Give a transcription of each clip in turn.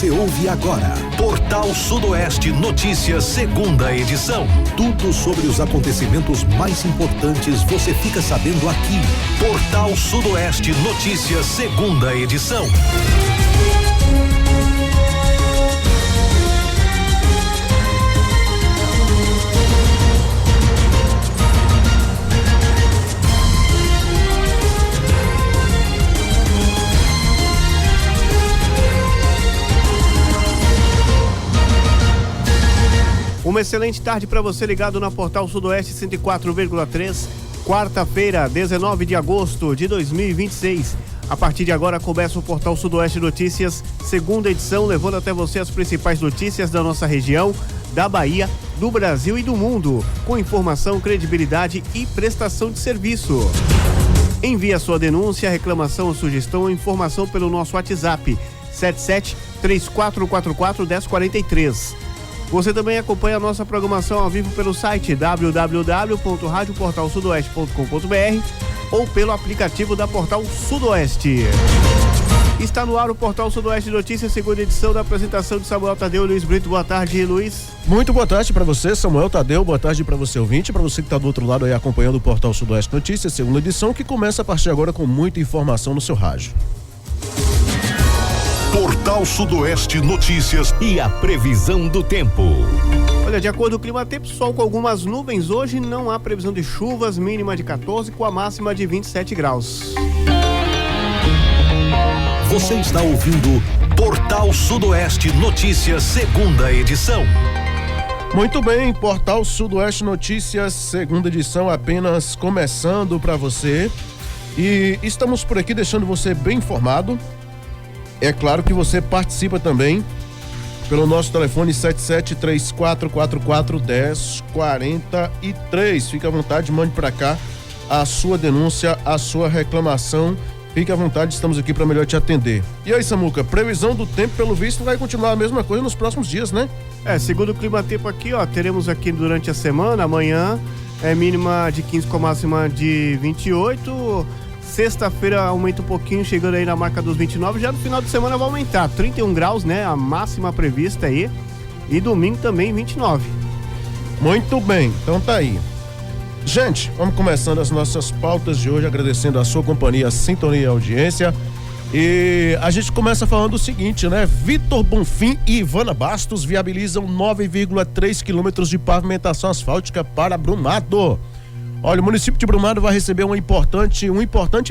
Você ouve agora Portal Sudoeste Notícias, segunda edição. Tudo sobre os acontecimentos mais importantes você fica sabendo aqui. Portal Sudoeste Notícias, segunda edição. Uma excelente tarde para você ligado na Portal Sudoeste 104,3, quarta-feira, 19 de agosto de 2026. A partir de agora começa o Portal Sudoeste Notícias, segunda edição, levando até você as principais notícias da nossa região, da Bahia, do Brasil e do mundo, com informação, credibilidade e prestação de serviço. Envie a sua denúncia, reclamação, sugestão ou informação pelo nosso WhatsApp 77-3444-1043. Você também acompanha a nossa programação ao vivo pelo site www.radioportalsudoeste.com.br ou pelo aplicativo da Portal Sudoeste. Está no ar o Portal Sudoeste Notícias, segunda edição, da apresentação de Samuel Tadeu e Luiz Brito. Boa tarde, Luiz. Muito boa tarde para você, Samuel Tadeu. Boa tarde para você, ouvinte, para você que está do outro lado aí acompanhando o Portal Sudoeste Notícias, segunda edição, que começa a partir de agora com muita informação no seu rádio. Portal Sudoeste Notícias e a previsão do tempo. Olha, de acordo com o Climatempo, sol com algumas nuvens. Hoje não há previsão de chuvas, mínima de 14 com a máxima de 27 graus. Você está ouvindo Portal Sudoeste Notícias, segunda edição. Muito bem, Portal Sudoeste Notícias, segunda edição, apenas começando para você. E estamos por aqui deixando você bem informado. É claro que você participa também pelo nosso telefone 77-3444-1043. Fique à vontade, mande para cá a sua denúncia, a sua reclamação. Fique à vontade, estamos aqui para melhor te atender. E aí, Samuca, previsão do tempo, pelo visto, vai continuar a mesma coisa nos próximos dias, né? Segundo o Climatempo aqui, teremos aqui durante a semana, amanhã, mínima de 15 com a máxima de 28. Sexta-feira aumenta um pouquinho, chegando aí na marca dos 29. Já no final de semana vai aumentar, 31 graus, né? A máxima prevista aí. E domingo também 29. Muito bem, então tá aí. Gente, vamos começando as nossas pautas de hoje, agradecendo a sua companhia, a sintonia e a audiência. E a gente começa falando o seguinte, né? Vitor Bonfim e Ivana Bastos viabilizam 9,3 quilômetros de pavimentação asfáltica para Brumado. Olha, o município de Brumado vai receber um importante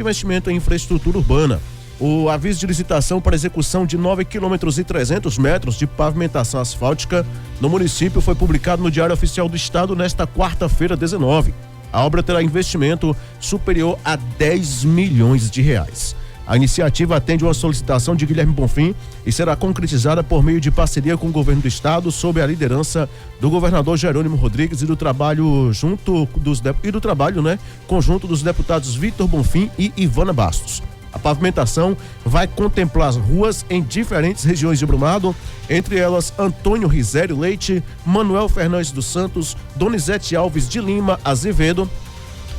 investimento em infraestrutura urbana. O aviso de licitação para execução de 9 quilômetros e 300 metros de pavimentação asfáltica no município foi publicado no Diário Oficial do Estado nesta quarta-feira, 19. A obra terá investimento superior a 10 milhões de reais. A iniciativa atende uma solicitação de Guilherme Bonfim e será concretizada por meio de parceria com o governo do estado, sob a liderança do governador Jerônimo Rodrigues e do trabalho conjunto dos deputados Vitor Bonfim e Ivana Bastos. A pavimentação vai contemplar as ruas em diferentes regiões de Brumado, entre elas Antônio Risério Leite, Manuel Fernandes dos Santos, Donizete Alves de Lima Azevedo,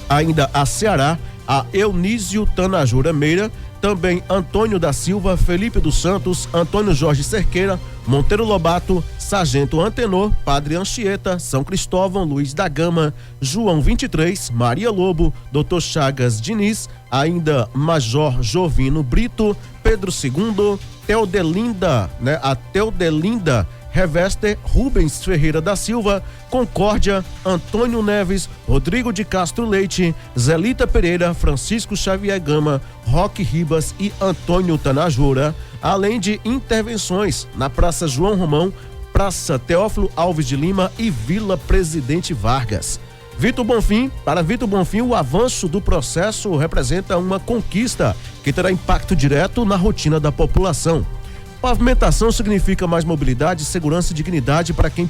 ainda a Ceará, a Eunísio Tanajura Meira, também Antônio da Silva, Felipe dos Santos, Antônio Jorge Cerqueira, Monteiro Lobato, Sargento Antenor, Padre Anchieta, São Cristóvão, Luiz da Gama, João 23, Maria Lobo, Dr. Chagas Diniz, ainda Major Jovino Brito, Pedro II, Teodelinda, a Teodelinda Revester, Rubens Ferreira da Silva, Concórdia, Antônio Neves, Rodrigo de Castro Leite, Zelita Pereira, Francisco Xavier Gama, Roque Ribas e Antônio Tanajura, além de intervenções na Praça João Romão, Praça Teófilo Alves de Lima e Vila Presidente Vargas. Para Vitor Bonfim, o avanço do processo representa uma conquista que terá impacto direto na rotina da população. Pavimentação significa mais mobilidade, segurança e dignidade para quem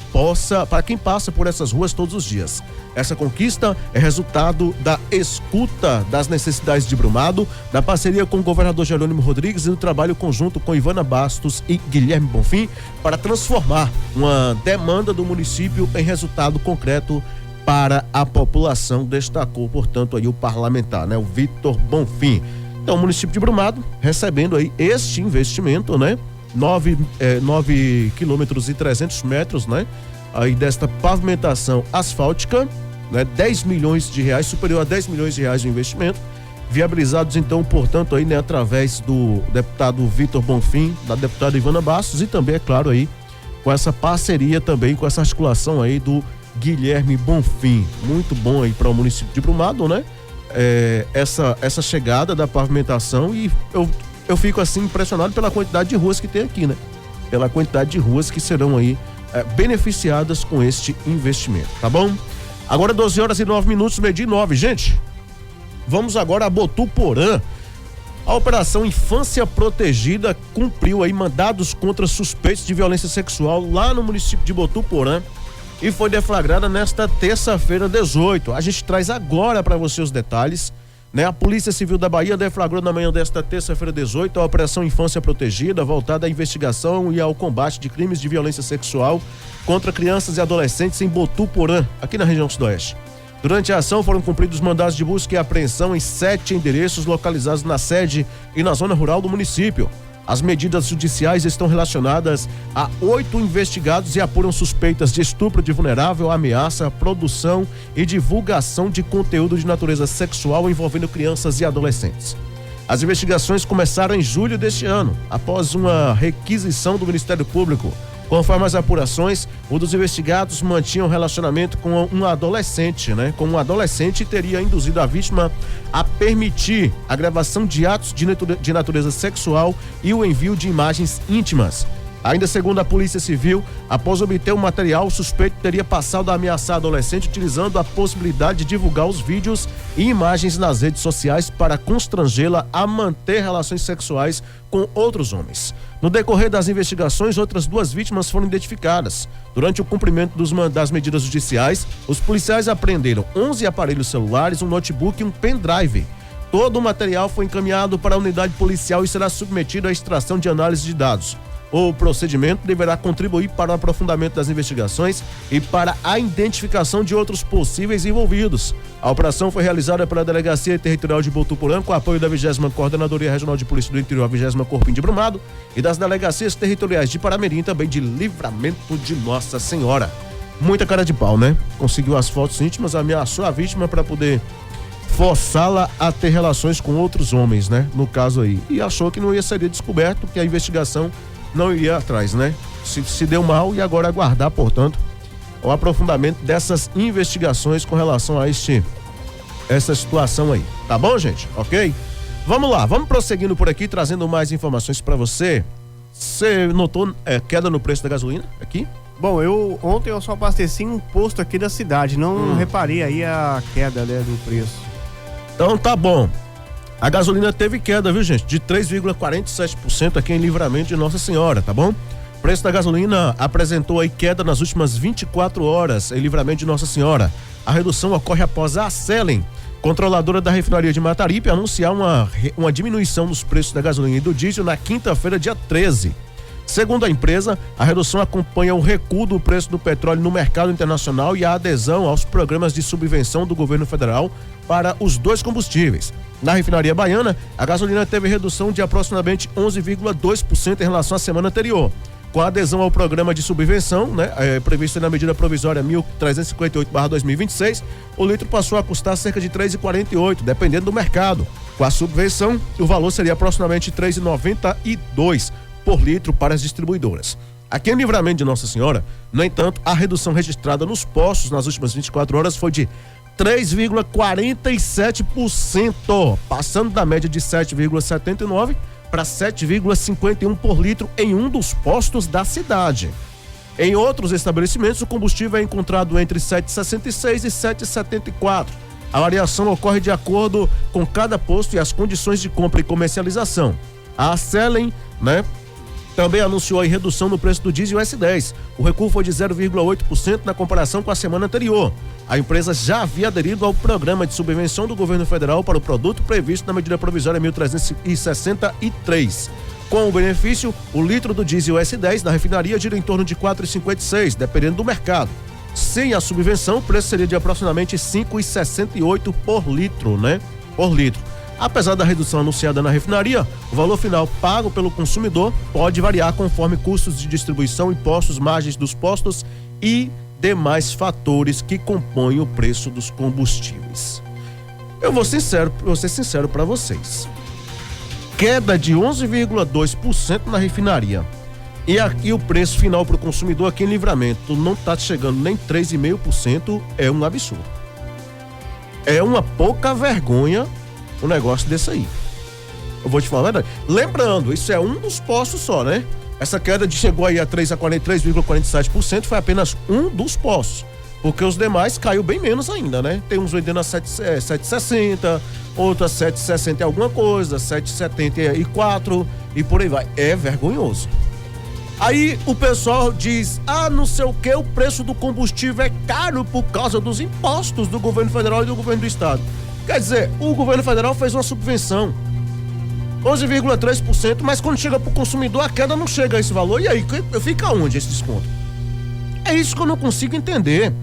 passa por essas ruas todos os dias. Essa conquista é resultado da escuta das necessidades de Brumado, da parceria com o governador Jerônimo Rodrigues e do trabalho conjunto com Ivana Bastos e Guilherme Bonfim para transformar uma demanda do município em resultado concreto para a população, destacou, portanto, aí o parlamentar, o Vitor Bonfim. Então, o município de Brumado recebendo aí este investimento, 9 quilômetros e 300 metros, né? Aí desta pavimentação asfáltica, né? 10 milhões de reais, superior a 10 milhões de reais de investimento, viabilizados então, portanto, aí, né, através do deputado Vitor Bonfim, da deputada Ivana Bastos e também, é claro, aí, com essa parceria também, com essa articulação aí do Guilherme Bonfim. Muito bom aí para o município de Brumado, né? Essa chegada da pavimentação, e eu fico assim impressionado pela quantidade de ruas que tem aqui, né? Pela quantidade de ruas que serão aí beneficiadas com este investimento, tá bom? Agora 12 horas e 9 minutos, meio-dia e 9, gente. Vamos agora a Botuporã. A Operação Infância Protegida cumpriu aí mandados contra suspeitos de violência sexual lá no município de Botuporã e foi deflagrada nesta terça-feira 18. A gente traz agora para você os detalhes, né? A Polícia Civil da Bahia deflagrou na manhã desta terça-feira 18 a Operação Infância Protegida, voltada à investigação e ao combate de crimes de violência sexual contra crianças e adolescentes em Botuporã, aqui na região sudoeste. Durante a ação foram cumpridos mandados de busca e apreensão em 7 endereços localizados na sede e na zona rural do município. As medidas judiciais estão relacionadas a 8 investigados e apuram suspeitas de estupro de vulnerável, ameaça, produção e divulgação de conteúdo de natureza sexual envolvendo crianças e adolescentes. As investigações começaram em julho deste ano, após uma requisição do Ministério Público. Conforme as apurações, um dos investigados mantinha um relacionamento com um adolescente, né? Com um adolescente, teria induzido a vítima a permitir a gravação de atos de natureza sexual e o envio de imagens íntimas. Ainda segundo a Polícia Civil, após obter o material, o suspeito teria passado a ameaçar a adolescente utilizando a possibilidade de divulgar os vídeos e imagens nas redes sociais para constrangê-la a manter relações sexuais com outros homens. No decorrer das investigações, outras 2 vítimas foram identificadas. Durante o cumprimento das medidas judiciais, os policiais apreenderam 11 aparelhos celulares, um notebook e um pendrive. Todo o material foi encaminhado para a unidade policial e será submetido à extração de análise de dados. O procedimento deverá contribuir para o aprofundamento das investigações e para a identificação de outros possíveis envolvidos. A operação foi realizada pela Delegacia Territorial de Botuporã com apoio da 20ª Coordenadoria Regional de Polícia do Interior, a 20ª Corpim de Brumado, e das Delegacias Territoriais de Paramirim e também de Livramento de Nossa Senhora. Muita cara de pau, né? Conseguiu as fotos íntimas, ameaçou a vítima para poder forçá-la a ter relações com outros homens, né? No caso aí. E achou que não ia ser descoberto, que a investigação não iria atrás, né? Se deu mal, e agora aguardar, portanto, o aprofundamento dessas investigações com relação a essa situação aí. Tá bom, gente? Ok? Vamos lá, vamos prosseguindo por aqui, trazendo mais informações para você. Você notou queda no preço da gasolina aqui? Bom, ontem eu só abasteci um posto aqui da cidade, não reparei aí a queda, né, do preço. Então tá bom. A gasolina teve queda, viu, gente? De 3,47% aqui em Livramento de Nossa Senhora, tá bom? O preço da gasolina apresentou aí queda nas últimas 24 horas em Livramento de Nossa Senhora. A redução ocorre após a Selen, controladora da refinaria de Mataripe, anunciar uma diminuição nos preços da gasolina e do diesel na quinta-feira, dia 13. Segundo a empresa, a redução acompanha o recuo do preço do petróleo no mercado internacional e a adesão aos programas de subvenção do governo federal para os 2 combustíveis. Na refinaria baiana, a gasolina teve redução de aproximadamente 11,2% em relação à semana anterior. Com a adesão ao programa de subvenção, né, previsto na medida provisória 1358/2026, o litro passou a custar cerca de R$ 3,48, dependendo do mercado. Com a subvenção, o valor seria aproximadamente R$ 3,92 por litro para as distribuidoras. Aqui em Livramento de Nossa Senhora, no entanto, a redução registrada nos postos nas últimas 24 horas foi de 3,47%, passando da média de 7,79 para 7,51 por litro em um dos postos da cidade. Em outros estabelecimentos, o combustível é encontrado entre 7,66 e 7,74. A variação ocorre de acordo com cada posto e as condições de compra e comercialização. A Selen, né, também anunciou a redução no preço do diesel S10. O recuo foi de 0,8% na comparação com a semana anterior. A empresa já havia aderido ao programa de subvenção do governo federal para o produto previsto na medida provisória 1363. Com o benefício, o litro do diesel S10 na refinaria gira em torno de 4,56, dependendo do mercado. Sem a subvenção, o preço seria de aproximadamente 5,68 por litro, né? Por litro. Apesar da redução anunciada na refinaria, o valor final pago pelo consumidor pode variar conforme custos de distribuição, impostos, margens dos postos e demais fatores que compõem o preço dos combustíveis. Eu vou ser sincero para vocês. Queda de 11,2% na refinaria. E aqui o preço final para o consumidor aqui em Livramento não está chegando nem 3,5%, é um absurdo. É uma pouca vergonha um negócio desse aí. Eu vou te falar a verdade. Lembrando, isso é um dos postos só, né? Essa queda chegou aí a 3,47% foi apenas um dos postos. Porque os demais caiu bem menos ainda, né? Tem uns vendendo a 7,60, outros a 7,60 e alguma coisa, 7,74 e por aí vai. É vergonhoso. Aí o pessoal diz, não sei o que, o preço do combustível é caro por causa dos impostos do governo federal e do governo do estado. Quer dizer, o governo federal fez uma subvenção, 11,3%, mas quando chega para o consumidor a queda não chega a esse valor. E aí, fica onde esse desconto? É isso que eu não consigo entender.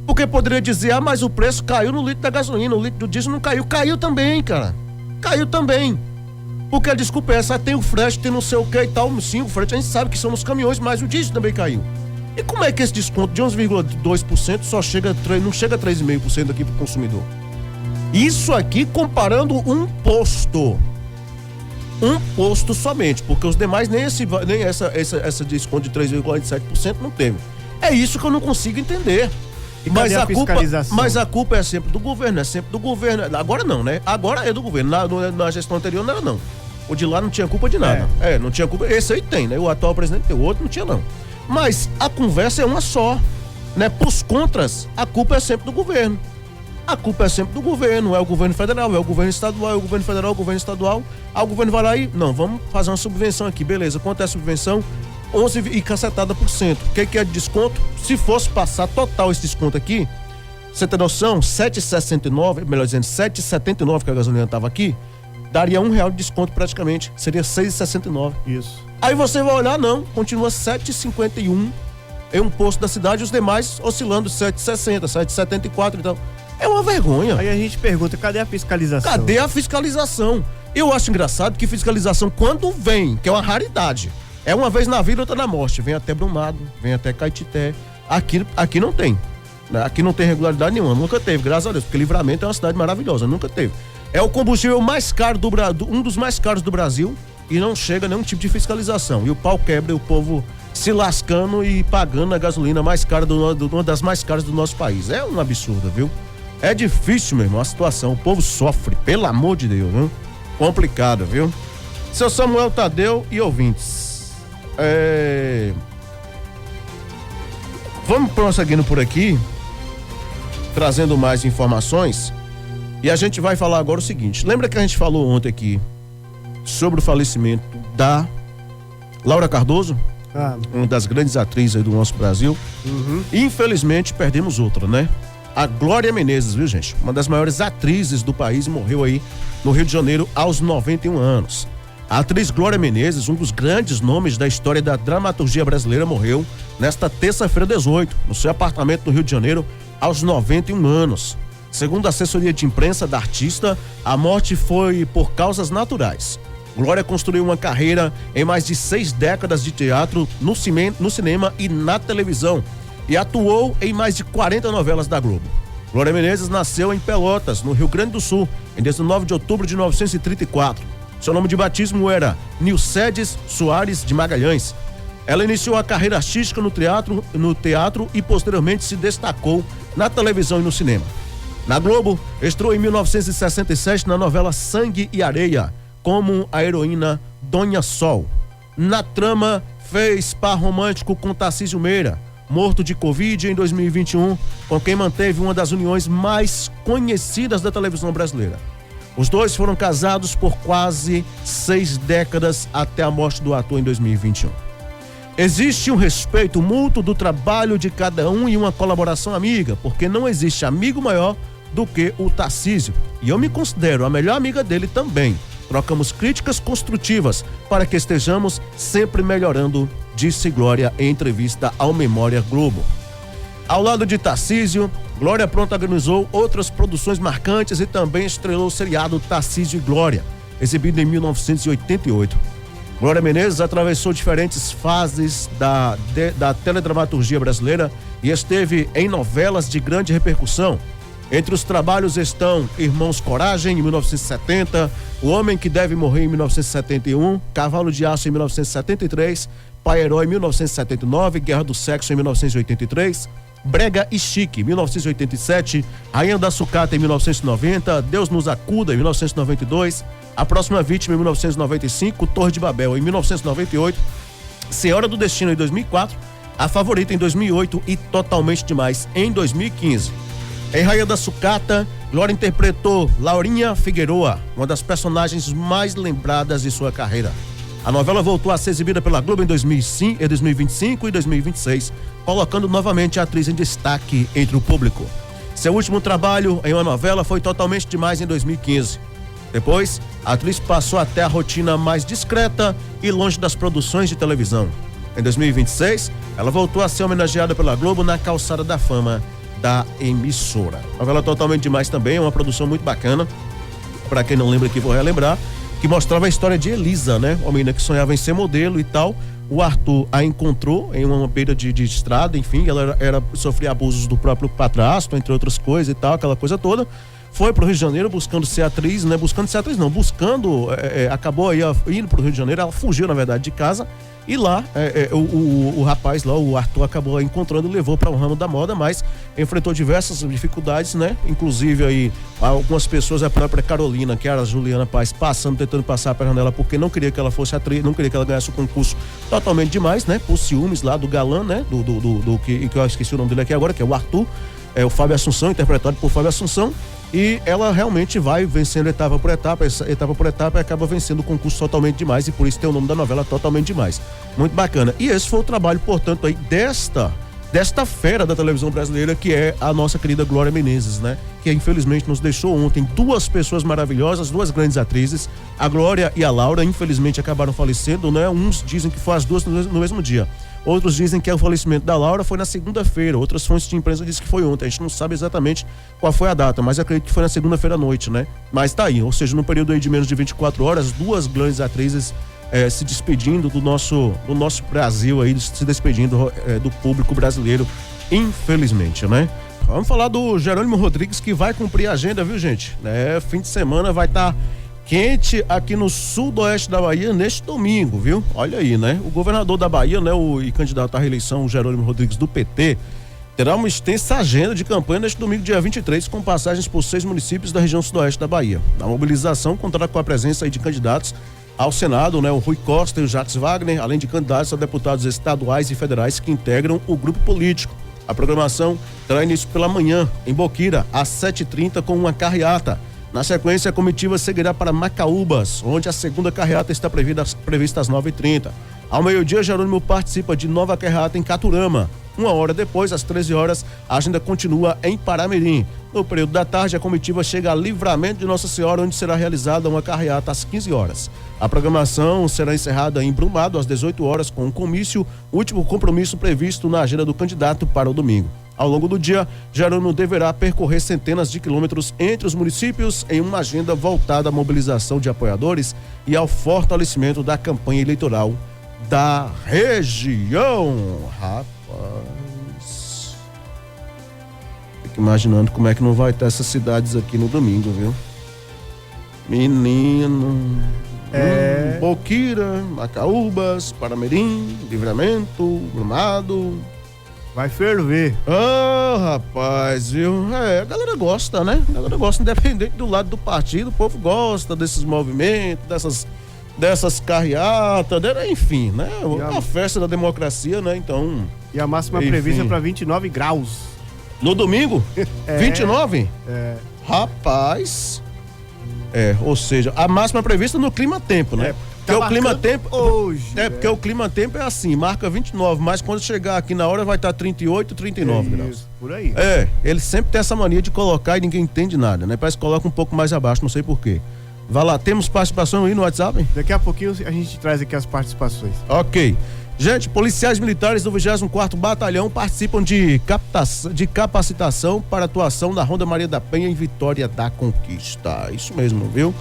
Porque poderia dizer, mas o preço caiu no litro da gasolina, o litro do diesel não caiu. Caiu também, cara. Caiu também. Porque a desculpa é essa, tem o frete, tem não sei o que e tal. Sim, o frete a gente sabe que são nos caminhões, mas o diesel também caiu. E como é que esse desconto de 11,2% não chega a 3,5% aqui para o consumidor? Isso aqui comparando um posto somente, porque os demais nem essa desconto de 3,47% não teve. É isso que eu não consigo entender. Mas a culpa é sempre do governo, Agora não, né? Agora é do governo. Na gestão anterior não era não. O de lá não tinha culpa de nada. Não tinha culpa. Esse aí tem, né? O atual presidente tem, o outro não tinha não. Mas a conversa é uma só, né? Pros contras, a culpa é sempre do governo. A culpa é sempre do governo, é o governo federal, é o governo estadual, é o governo federal, é o governo estadual. Aí o governo vai lá e, não, vamos fazer uma subvenção aqui, beleza. Quanto é a subvenção? 11 e cacetada por cento. O que é de desconto? Se fosse passar total esse desconto aqui, você tem noção? 7,69, melhor dizendo, 7,79 que a gasolina estava aqui, daria R$1 de desconto praticamente, seria 6,69. Isso. Aí você vai olhar, não, continua 7,51 em um posto da cidade, os demais oscilando 7,60, 7,74 e tal. É uma vergonha. Aí a gente pergunta, cadê a fiscalização? Cadê a fiscalização? Eu acho engraçado que fiscalização, quando vem, que é uma raridade, é uma vez na vida, outra na morte, vem até Brumado, vem até Caetité. Aqui não tem, né? Aqui não tem regularidade nenhuma, nunca teve, graças a Deus, porque Livramento é uma cidade maravilhosa, nunca teve. É o combustível mais caro um dos mais caros do Brasil e não chega a nenhum tipo de fiscalização. E o pau quebra e o povo se lascando e pagando a gasolina mais cara, uma das mais caras do nosso país. É um absurdo, viu? É difícil, meu irmão, a situação. O povo sofre, pelo amor de Deus, viu? Complicado, viu? Seu Samuel Tadeu e ouvintes. Vamos prosseguindo por aqui, trazendo mais informações. E a gente vai falar agora o seguinte. Lembra que a gente falou ontem aqui sobre o falecimento da Laura Cardoso? Uma das grandes atrizes aí do nosso Brasil. Uhum. Infelizmente, perdemos outra, né? A Glória Menezes, viu, gente? Uma das maiores atrizes do país, morreu aí no Rio de Janeiro aos 91 anos. A atriz Glória Menezes, um dos grandes nomes da história da dramaturgia brasileira, morreu nesta terça-feira 18, no seu apartamento no Rio de Janeiro, aos 91 anos. Segundo a assessoria de imprensa da artista, a morte foi por causas naturais. Glória construiu uma carreira em mais de 6 décadas de teatro, no cinema e na televisão, e atuou em mais de 40 novelas da Globo. Glória Menezes nasceu em Pelotas, no Rio Grande do Sul, em 19 de outubro de 1934. Seu nome de batismo era Nilcedes Soares de Magalhães. Ela iniciou a carreira artística no teatro e posteriormente se destacou na televisão e no cinema. Na Globo, estreou em 1967 na novela Sangue e Areia, como a heroína Dona Sol. Na trama, fez par romântico com Tarcísio Meira, morto de Covid em 2021, com quem manteve uma das uniões mais conhecidas da televisão brasileira. Os dois foram casados por quase 6 décadas até a morte do ator em 2021. Existe um respeito mútuo do trabalho de cada um e uma colaboração amiga, porque não existe amigo maior do que o Tarcísio. E eu me considero a melhor amiga dele também. Trocamos críticas construtivas para que estejamos sempre melhorando, disse Glória em entrevista ao Memória Globo. Ao lado de Tarcísio, Glória protagonizou outras produções marcantes e também estrelou o seriado Tarcísio e Glória, exibido em 1988. Glória Menezes atravessou diferentes fases da teledramaturgia brasileira e esteve em novelas de grande repercussão. Entre os trabalhos estão Irmãos Coragem, em 1970, O Homem que Deve Morrer, em 1971, Cavalo de Aço, em 1973, Pai Herói, em 1979, Guerra do Sexo, em 1983, Brega e Chique, 1987, Rainha da Sucata, em 1990, Deus nos acuda, em 1992, A Próxima Vítima, em 1995, Torre de Babel, em 1998, Senhora do Destino, em 2004, A Favorita, em 2008 e Totalmente Demais, em 2015. Em Rainha da Sucata, Glória interpretou Laurinha Figueroa, uma das personagens mais lembradas de sua carreira. A novela voltou a ser exibida pela Globo em 2025 e 2026, colocando novamente a atriz em destaque entre o público. Seu último trabalho em uma novela foi Totalmente Demais, em 2015. Depois, a atriz passou até a rotina mais discreta e longe das produções de televisão. Em 2026, ela voltou a ser homenageada pela Globo na Calçada da Fama da emissora. A novela Totalmente Demais também é uma produção muito bacana. Para quem não lembra aqui, vou relembrar, que mostrava a história de Elisa, né? Uma menina que sonhava em ser modelo e tal. O Arthur a encontrou em uma beira de estrada, enfim, ela sofria abusos do próprio padrasto, entre outras coisas e tal, aquela coisa toda. Foi pro Rio de Janeiro buscando ser atriz, né? Acabou aí indo pro Rio de Janeiro, ela fugiu, na verdade, de casa. E lá, o rapaz lá, o Arthur, acabou encontrando e levou para o ramo da moda, mas enfrentou diversas dificuldades, né? Inclusive aí, algumas pessoas, a própria Carolina, que era a Juliana Paz, tentando passar a perna nela, porque não queria que ela fosse atriz, não queria que ela ganhasse o concurso Totalmente Demais, né? Por ciúmes lá do galã, né? Que eu esqueci o nome dele aqui agora, que é o Arthur, o Fábio Assunção, interpretado por Fábio Assunção. E ela realmente vai vencendo etapa por etapa e acaba vencendo o concurso Totalmente Demais, e por isso tem o nome da novela Totalmente Demais. Muito bacana. E esse foi o trabalho, portanto, aí desta fera da televisão brasileira, que é a nossa querida Glória Menezes, né? Que infelizmente nos deixou ontem. Duas pessoas maravilhosas, duas grandes atrizes, a Glória e a Laura, infelizmente acabaram falecendo, né? Uns dizem que foi as duas no mesmo dia. Outros dizem que o falecimento da Laura foi na segunda-feira. Outras fontes de imprensa dizem que foi ontem. A gente não sabe exatamente qual foi a data, mas acredito que foi na segunda-feira à noite, né? Mas tá aí, ou seja, num período aí de menos de 24 horas, duas grandes atrizes se despedindo do nosso Brasil aí, se despedindo do público brasileiro, infelizmente, né? Vamos falar do Jerônimo Rodrigues, que vai cumprir a agenda, viu, gente? Fim de semana vai estar quente aqui no sudoeste da Bahia neste domingo, viu? Olha aí, né? O governador da Bahia, né, e candidato à reeleição, o Jerônimo Rodrigues, do PT, terá uma extensa agenda de campanha neste domingo, dia 23, com passagens por 6 municípios da região sudoeste da Bahia. A mobilização contará com a presença aí de candidatos ao Senado, né, o Rui Costa e o Jacques Wagner, além de candidatos a deputados estaduais e federais que integram o grupo político. A programação terá início pela manhã, em Boquira, às 7h30, com uma carreata. Na sequência, a comitiva seguirá para Macaúbas, onde a segunda carreata está prevista às 9h30. Ao meio-dia, Jerônimo participa de nova carreata em Caturama. Uma hora depois, às 13 horas, a agenda continua em Paramirim. No período da tarde, a comitiva chega a Livramento de Nossa Senhora, onde será realizada uma carreata às 15 horas. A programação será encerrada em Brumado, às 18 horas, com um comício, último compromisso previsto na agenda do candidato para o domingo. Ao longo do dia, Jerônimo deverá percorrer centenas de quilômetros entre os municípios em uma agenda voltada à mobilização de apoiadores e ao fortalecimento da campanha eleitoral da região. Rapaz, fico imaginando como é que não vai estar essas cidades aqui no domingo, viu? Menino. Boquira, Macaúbas, Paramirim, Livramento, Brumado. Vai ferver. Rapaz, viu? A galera gosta, né? A galera gosta, independente do lado do partido, o povo gosta desses movimentos, dessas carreatas, enfim, né? A festa da democracia, né? Então. E a máxima prevista é para 29 graus. No domingo? 29? Rapaz. Ou seja, a máxima prevista no clima-tempo, né? Porque o clima-tempo hoje. Porque o clima-tempo é assim, marca 29, mas quando chegar aqui na hora vai estar 38, 39 graus. Por aí. Ele sempre tem essa mania de colocar e ninguém entende nada, né? Parece que coloca um pouco mais abaixo, não sei porquê. Vai lá, temos participação aí no WhatsApp? Daqui a pouquinho a gente traz aqui as participações. Ok. Gente, policiais militares do 24º Batalhão participam de capacitação para atuação na Ronda Maria da Penha em Vitória da Conquista. Isso mesmo, viu?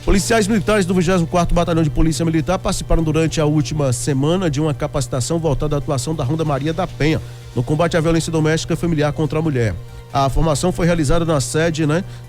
Policiais militares do 24º Batalhão de Polícia Militar participaram durante a última semana de uma capacitação voltada à atuação da Ronda Maria da Penha no combate à violência doméstica e familiar contra a mulher. A formação foi realizada na sede,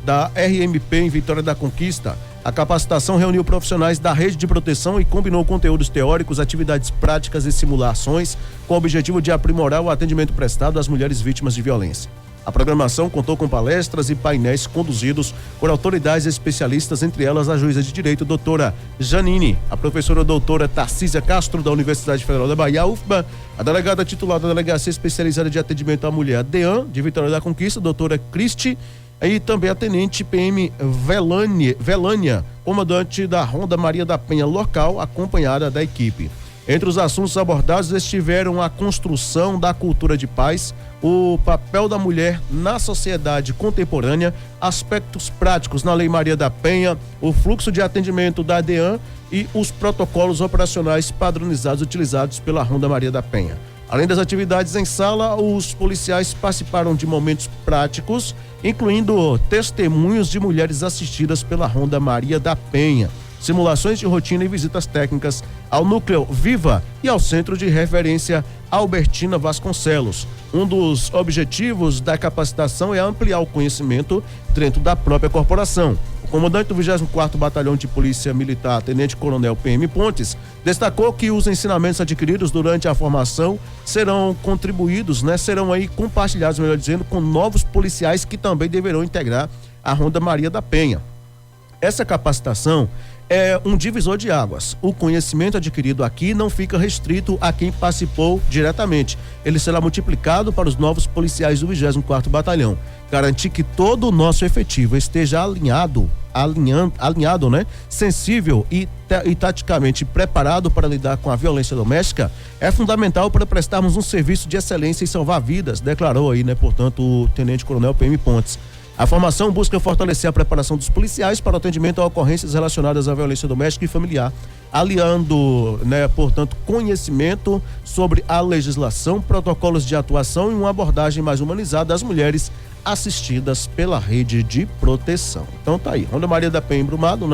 da RMP em Vitória da Conquista. A capacitação reuniu profissionais da rede de proteção e combinou conteúdos teóricos, atividades práticas e simulações com o objetivo de aprimorar o atendimento prestado às mulheres vítimas de violência. A programação contou com palestras e painéis conduzidos por autoridades especialistas, entre elas a juíza de direito doutora Janine, a professora doutora Tarcísia Castro da Universidade Federal da Bahia, UFBA, a delegada titular da Delegacia Especializada de Atendimento à Mulher, DEAN, de Vitória da Conquista, doutora Cristi, e também a tenente PM Velânia, comandante da Ronda Maria da Penha local, acompanhada da equipe. Entre os assuntos abordados estiveram a construção da cultura de paz, o papel da mulher na sociedade contemporânea, aspectos práticos na Lei Maria da Penha, o fluxo de atendimento da DEAN e os protocolos operacionais padronizados utilizados pela Ronda Maria da Penha. Além das atividades em sala, os policiais participaram de momentos práticos, incluindo testemunhos de mulheres assistidas pela Ronda Maria da Penha, simulações de rotina e visitas técnicas ao Núcleo Viva e ao Centro de Referência Albertina Vasconcelos. Um dos objetivos da capacitação é ampliar o conhecimento dentro da própria corporação. O comandante do 24º Batalhão de Polícia Militar, Tenente Coronel PM Pontes, destacou que os ensinamentos adquiridos durante a formação serão compartilhados, melhor dizendo, com novos policiais que também deverão integrar a Ronda Maria da Penha. Essa capacitação é um divisor de águas. O conhecimento adquirido aqui não fica restrito a quem participou diretamente. Ele será multiplicado para os novos policiais do 24º Batalhão. Garantir que todo o nosso efetivo esteja alinhado, sensível e taticamente preparado para lidar com a violência doméstica é fundamental para prestarmos um serviço de excelência e salvar vidas, declarou aí, portanto, o Tenente Coronel PM Pontes. A formação busca fortalecer a preparação dos policiais para o atendimento a ocorrências relacionadas à violência doméstica e familiar, aliando, portanto, conhecimento sobre a legislação, protocolos de atuação e uma abordagem mais humanizada às mulheres assistidas pela rede de proteção. Então tá aí, Ronda Maria da Penha em Brumado,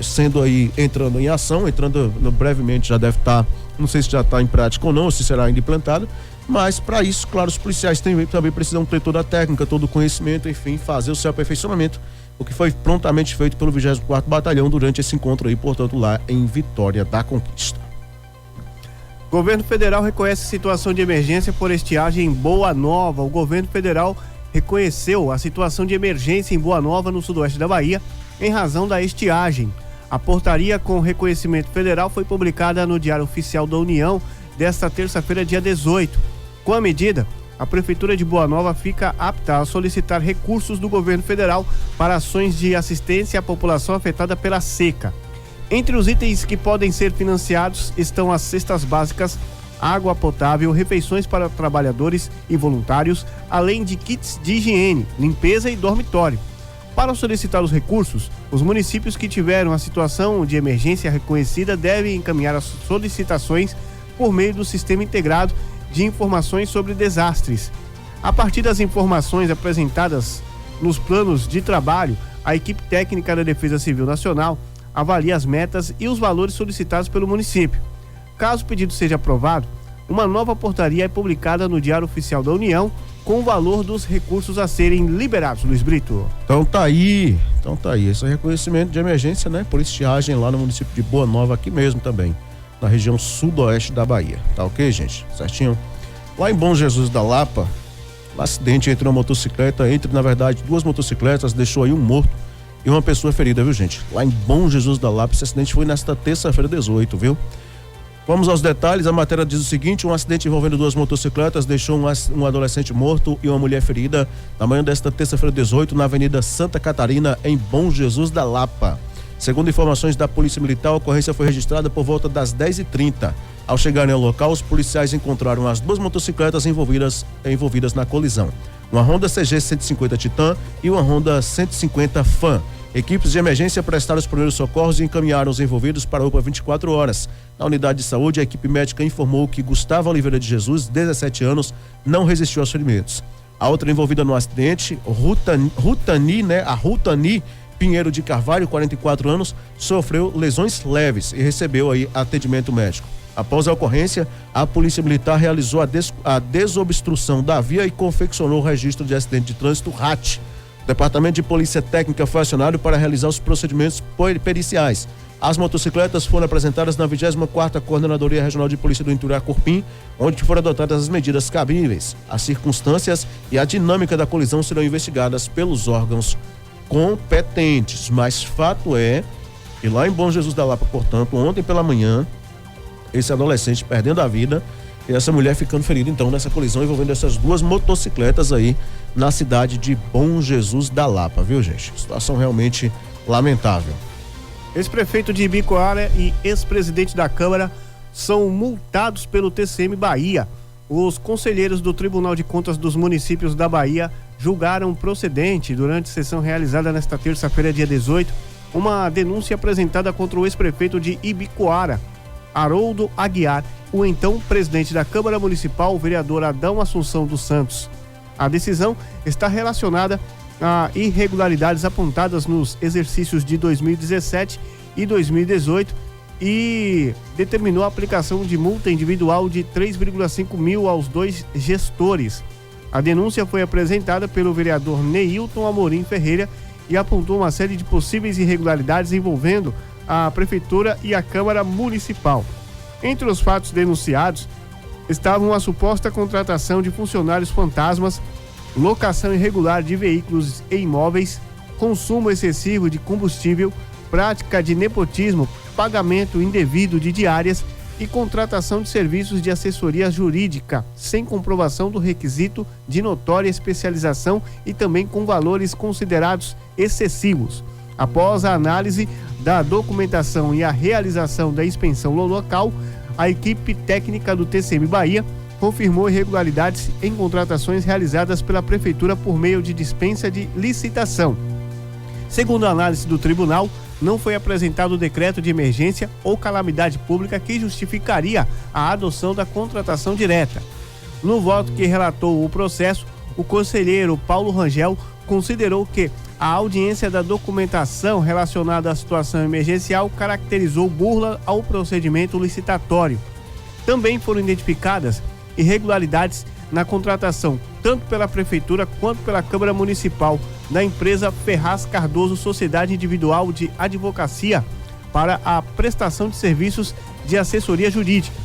sendo aí, entrando em ação, brevemente já deve estar, não sei se já está em prática ou não, ou se será ainda implantado. Mas, para isso, claro, os policiais também precisam ter toda a técnica, todo o conhecimento, enfim, fazer o seu aperfeiçoamento, o que foi prontamente feito pelo 24º Batalhão durante esse encontro aí, portanto, lá em Vitória da Conquista. Governo Federal reconhece situação de emergência por estiagem em Boa Nova. O governo federal reconheceu a situação de emergência em Boa Nova, no sudoeste da Bahia, em razão da estiagem. A portaria com reconhecimento federal foi publicada no Diário Oficial da União desta terça-feira, dia 18. Com a medida, a Prefeitura de Boa Nova fica apta a solicitar recursos do governo federal para ações de assistência à população afetada pela seca. Entre os itens que podem ser financiados estão as cestas básicas, água potável, refeições para trabalhadores e voluntários, além de kits de higiene, limpeza e dormitório. Para solicitar os recursos, os municípios que tiveram a situação de emergência reconhecida devem encaminhar as solicitações por meio do Sistema Integrado de Informações sobre Desastres. A partir das informações apresentadas nos planos de trabalho, a equipe técnica da Defesa Civil Nacional avalia as metas e os valores solicitados pelo município. Caso o pedido seja aprovado, uma nova portaria é publicada no Diário Oficial da União com o valor dos recursos a serem liberados, Luiz Brito. Então tá aí, esse é reconhecimento de emergência, por estiagem lá no município de Boa Nova, aqui mesmo também, na região sudoeste da Bahia. Tá ok, gente? Certinho? Lá em Bom Jesus da Lapa, um acidente entre duas motocicletas, deixou aí um morto e uma pessoa ferida, viu, gente? Lá em Bom Jesus da Lapa, esse acidente foi nesta terça-feira 18, viu? Vamos aos detalhes. A matéria diz o seguinte: um acidente envolvendo duas motocicletas deixou um adolescente morto e uma mulher ferida na manhã desta terça-feira 18, na Avenida Santa Catarina, em Bom Jesus da Lapa. Segundo informações da Polícia Militar, a ocorrência foi registrada por volta das 10h30. Ao chegarem ao local, os policiais encontraram as duas motocicletas envolvidas na colisão. Uma Honda CG 150 Titan e uma Honda 150 Fan. Equipes de emergência prestaram os primeiros socorros e encaminharam os envolvidos para a UPA 24 horas. Na unidade de saúde, a equipe médica informou que Gustavo Oliveira de Jesus, 17 anos, não resistiu aos ferimentos. A outra envolvida no acidente, a Rutani Pinheiro de Carvalho, 44 anos, sofreu lesões leves e recebeu aí atendimento médico. Após a ocorrência, a Polícia Militar realizou a desobstrução da via e confeccionou o registro de acidente de trânsito RAT. O Departamento de Polícia Técnica foi acionado para realizar os procedimentos periciais. As motocicletas foram apresentadas na 24ª Coordenadoria Regional de Polícia do Interior Corpim, onde foram adotadas as medidas cabíveis. As circunstâncias e a dinâmica da colisão serão investigadas pelos órgãos competentes. Mas fato é que lá em Bom Jesus da Lapa, portanto, ontem pela manhã, esse adolescente perdendo a vida e essa mulher ficando ferida, então, nessa colisão envolvendo essas duas motocicletas aí na cidade de Bom Jesus da Lapa, viu, gente? Situação realmente lamentável. Ex-prefeito de Ibicoara e ex-presidente da Câmara são multados pelo TCM Bahia. Os conselheiros do Tribunal de Contas dos Municípios da Bahia julgaram procedente, durante sessão realizada nesta terça-feira, dia 18, uma denúncia apresentada contra o ex-prefeito de Ibicoara, Haroldo Aguiar, o então presidente da Câmara Municipal, o vereador Adão Assunção dos Santos. A decisão está relacionada a irregularidades apontadas nos exercícios de 2017 e 2018 e determinou a aplicação de multa individual de 3,5 mil aos dois gestores. A denúncia foi apresentada pelo vereador Neilton Amorim Ferreira e apontou uma série de possíveis irregularidades envolvendo a Prefeitura e a Câmara Municipal. Entre os fatos denunciados estavam a suposta contratação de funcionários fantasmas, locação irregular de veículos e imóveis, consumo excessivo de combustível, prática de nepotismo, pagamento indevido de diárias e contratação de serviços de assessoria jurídica, sem comprovação do requisito de notória especialização e também com valores considerados excessivos. Após a análise da documentação e a realização da inspeção no local, a equipe técnica do TCM Bahia confirmou irregularidades em contratações realizadas pela Prefeitura por meio de dispensa de licitação. Segundo a análise do tribunal, não foi apresentado o decreto de emergência ou calamidade pública que justificaria a adoção da contratação direta. No voto que relatou o processo, o conselheiro Paulo Rangel considerou que a audiência da documentação relacionada à situação emergencial caracterizou burla ao procedimento licitatório. Também foram identificadas irregularidades na contratação, tanto pela Prefeitura quanto pela Câmara Municipal, da empresa Ferraz Cardoso Sociedade Individual de Advocacia para a prestação de serviços de assessoria jurídica.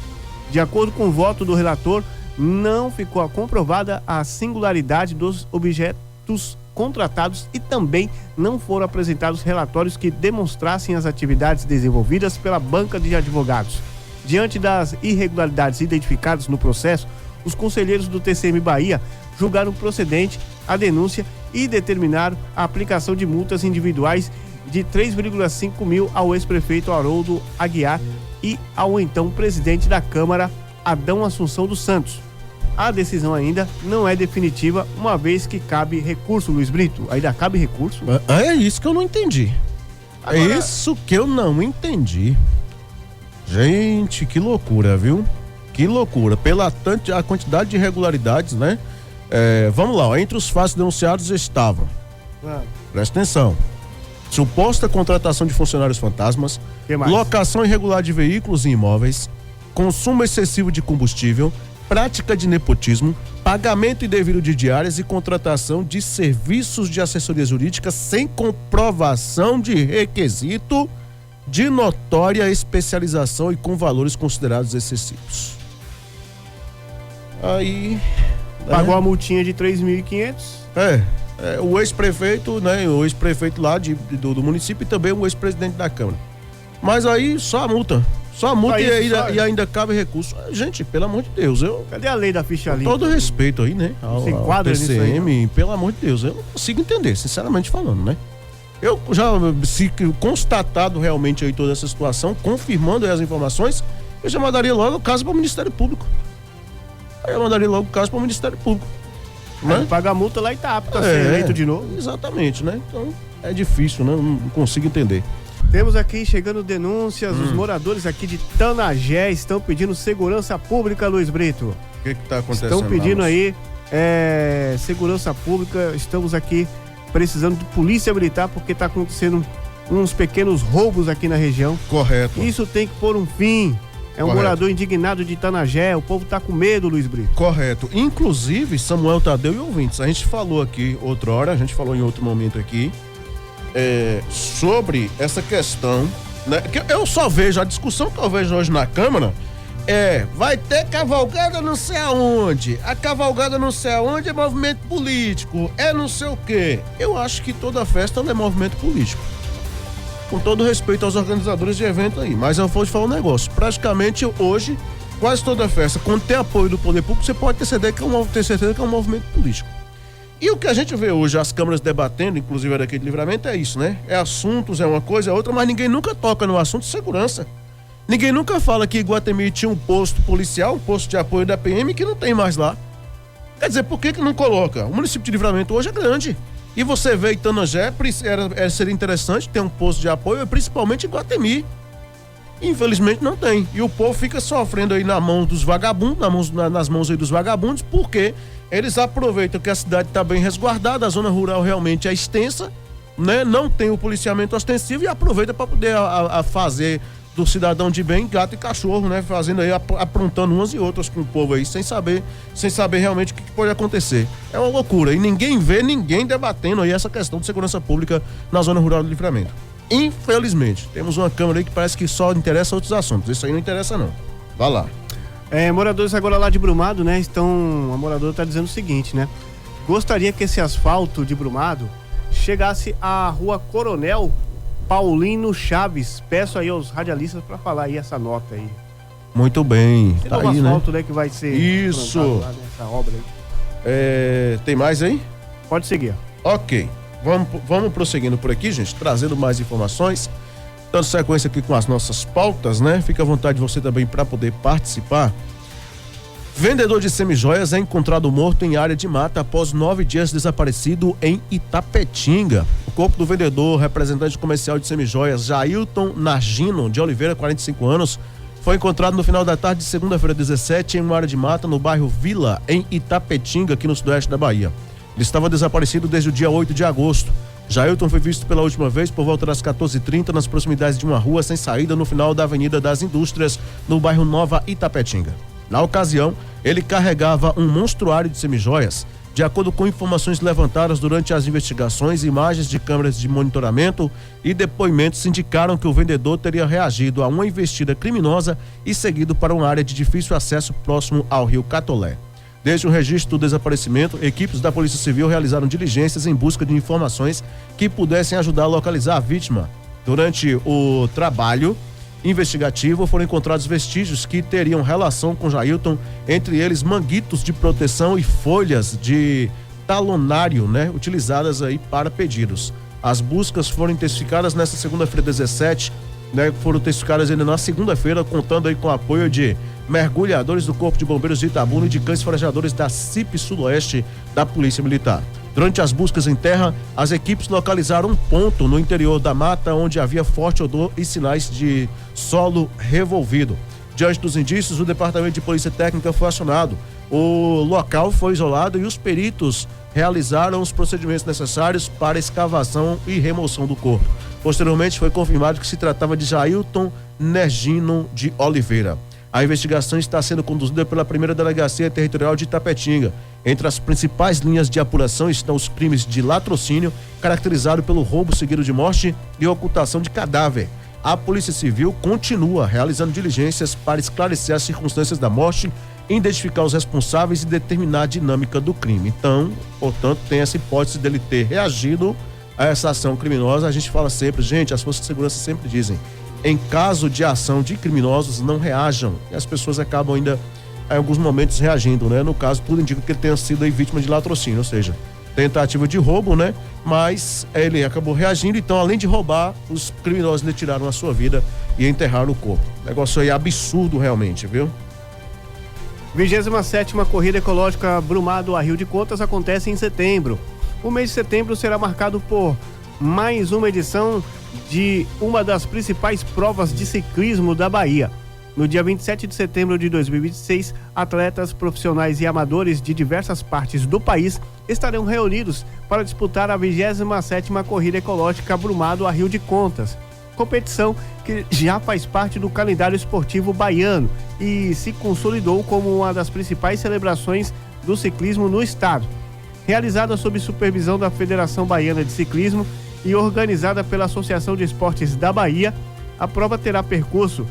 De acordo com o voto do relator, não ficou comprovada a singularidade dos objetos contratados e também não foram apresentados relatórios que demonstrassem as atividades desenvolvidas pela banca de advogados. Diante das irregularidades identificadas no processo, os conselheiros do TCM Bahia julgaram procedente a denúncia e determinaram a aplicação de multas individuais de 3,5 mil ao ex-prefeito Haroldo Aguiar e ao então presidente da Câmara, Adão Assunção dos Santos. A decisão ainda não é definitiva, uma vez que cabe recurso, Luiz Brito. Ainda cabe recurso? É isso que eu não entendi. Agora... É isso que eu não entendi. Gente, que loucura, viu? Que loucura. Pela a quantidade de irregularidades, né? Vamos lá, ó. Entre os fatos denunciados estavam, presta atenção, suposta contratação de funcionários fantasmas, locação irregular de veículos e imóveis, consumo excessivo de combustível, prática de nepotismo, pagamento indevido de diárias e contratação de serviços de assessoria jurídica sem comprovação de requisito de notória especialização e com valores considerados excessivos. Aí... Pagou a multinha de 3.500? O ex-prefeito, né? O ex-prefeito lá do município e também o ex-presidente da Câmara. Mas aí só a multa. Só a multa e ainda cabe recurso. Gente, pelo amor de Deus, Cadê a lei da ficha limpa? Todo respeito aí, né? Ao TCM, pelo amor de Deus, eu não consigo entender, sinceramente falando, né? Eu já, se constatado realmente aí toda essa situação, confirmando aí as informações, eu já mandaria logo o caso para o Ministério Público. Aí eu mandaria logo o caso para o Ministério Público. Né? Paga a multa lá e tá apto a ser eleito de novo. Exatamente, né? Então, É difícil, né? Não consigo entender. Temos aqui chegando denúncias, os moradores aqui de Tanagé estão pedindo segurança pública, Luiz Brito. O que está acontecendo? Estão pedindo aí segurança pública, estamos aqui precisando de polícia militar porque está acontecendo uns pequenos roubos aqui na região. Correto. Isso tem que pôr um fim. É um morador indignado de Tanagé, o povo tá com medo, Luiz Brito. Correto. Inclusive, Samuel Tadeu e ouvintes, a gente falou aqui outra hora, a gente falou em outro momento aqui, sobre essa questão, né? Que eu só vejo, a discussão que eu vejo hoje na Câmara vai ter cavalgada não sei aonde, a cavalgada não sei aonde é movimento político, não sei o quê. Eu acho que toda festa é movimento político. Com todo respeito aos organizadores de evento aí, mas eu vou te falar um negócio, praticamente hoje, quase toda festa, quando tem apoio do poder público, você pode ter certeza que é um movimento político. E o que a gente vê hoje, as câmaras debatendo, inclusive daqui de Livramento, é isso, né? É assuntos, é uma coisa, é outra, mas ninguém nunca toca no assunto de segurança. Ninguém nunca fala que Iguatemi tinha um posto policial, um posto de apoio da PM, que não tem mais lá. Quer dizer, por que não coloca? O município de Livramento hoje é grande. E você vê Itanagé, seria interessante ter um posto de apoio, principalmente em Iguatemi. Infelizmente não tem. E o povo fica sofrendo aí na mão dos vagabundos, nas mãos aí dos vagabundos, porque eles aproveitam que a cidade está bem resguardada, a zona rural realmente é extensa, né? Não tem o policiamento ostensivo e aproveita para poder fazer do cidadão de bem gato e cachorro, né? Fazendo aí, aprontando umas e outras com o povo aí, sem saber realmente o que pode acontecer. É uma loucura. E ninguém vê ninguém debatendo aí essa questão de segurança pública na zona rural do Livramento. Infelizmente, temos uma Câmara aí que parece que só interessa outros assuntos. Isso aí não interessa, não. Vá lá. Moradores agora lá de Brumado, né? A moradora está dizendo o seguinte, né? Gostaria que esse asfalto de Brumado chegasse à Rua Coronel Paulino Chaves. Peço aí aos radialistas para falar aí essa nota aí. Muito bem. Tá aí, asfalto, né? Que vai ser isso lá nessa obra aí. Tem mais aí? Pode seguir. Ok. Vamos prosseguindo por aqui, gente, trazendo mais informações, dando sequência aqui com as nossas pautas, né? Fica à vontade você também para poder participar. Vendedor de semijoias é encontrado morto em área de mata após 9 dias desaparecido em Itapetinga. O corpo do vendedor, representante comercial de semijoias, Jailton Nargino, de Oliveira, 45 anos, foi encontrado no final da tarde de segunda-feira 17 em uma área de mata no bairro Vila, em Itapetinga, aqui no sudoeste da Bahia. Ele estava desaparecido desde o dia 8 de agosto. Jailton foi visto pela última vez por volta das 14h30 nas proximidades de uma rua sem saída no final da Avenida das Indústrias, no bairro Nova Itapetinga. Na ocasião, ele carregava um monstruário de semijoias. De acordo com informações levantadas durante as investigações, imagens de câmeras de monitoramento e depoimentos indicaram que o vendedor teria reagido a uma investida criminosa e seguido para uma área de difícil acesso próximo ao rio Catolé. Desde o registro do desaparecimento, equipes da Polícia Civil realizaram diligências em busca de informações que pudessem ajudar a localizar a vítima. Durante o trabalho investigativo, foram encontrados vestígios que teriam relação com Jailton, entre eles manguitos de proteção e folhas de talonário, né, utilizadas aí para pedidos. As buscas foram intensificadas nesta segunda-feira 17, né, foram intensificadas ainda na segunda-feira, contando aí com o apoio de mergulhadores do Corpo de Bombeiros de Itabuna e de cães farejadores da CIP Sudoeste da Polícia Militar. Durante as buscas em terra, as equipes localizaram um ponto no interior da mata onde havia forte odor e sinais de solo revolvido. Diante dos indícios, o Departamento de Polícia Técnica foi acionado. O local foi isolado e os peritos realizaram os procedimentos necessários para escavação e remoção do corpo. Posteriormente, foi confirmado que se tratava de Jailton Nergino de Oliveira. A investigação está sendo conduzida pela primeira Delegacia Territorial de Itapetinga. Entre as principais linhas de apuração estão os crimes de latrocínio, caracterizado pelo roubo seguido de morte e ocultação de cadáver. A Polícia Civil continua realizando diligências para esclarecer as circunstâncias da morte, identificar os responsáveis e determinar a dinâmica do crime. Então, portanto, tem essa hipótese dele ter reagido a essa ação criminosa. A gente fala sempre, gente, as forças de segurança sempre dizem, em caso de ação de criminosos, não reajam. E as pessoas acabam ainda, em alguns momentos, reagindo, né? No caso, tudo indica que ele tenha sido aí vítima de latrocínio, ou seja, tentativa de roubo, né? Mas ele acabou reagindo, então, além de roubar, os criminosos lhe tiraram a sua vida e enterraram o corpo. Negócio aí absurdo, realmente, viu? 27ª Corrida Ecológica Brumado a Rio de Contas acontece em setembro. O mês de setembro será marcado por mais uma edição de uma das principais provas de ciclismo da Bahia. No dia 27 de setembro de 2026, atletas profissionais e amadores de diversas partes do país estarão reunidos para disputar a 27ª Corrida Ecológica Brumado a Rio de Contas. Competição que já faz parte do calendário esportivo baiano e se consolidou como uma das principais celebrações do ciclismo no estado. Realizada sob supervisão da Federação Baiana de Ciclismo e organizada pela Associação de Esportes da Bahia, a prova terá percurso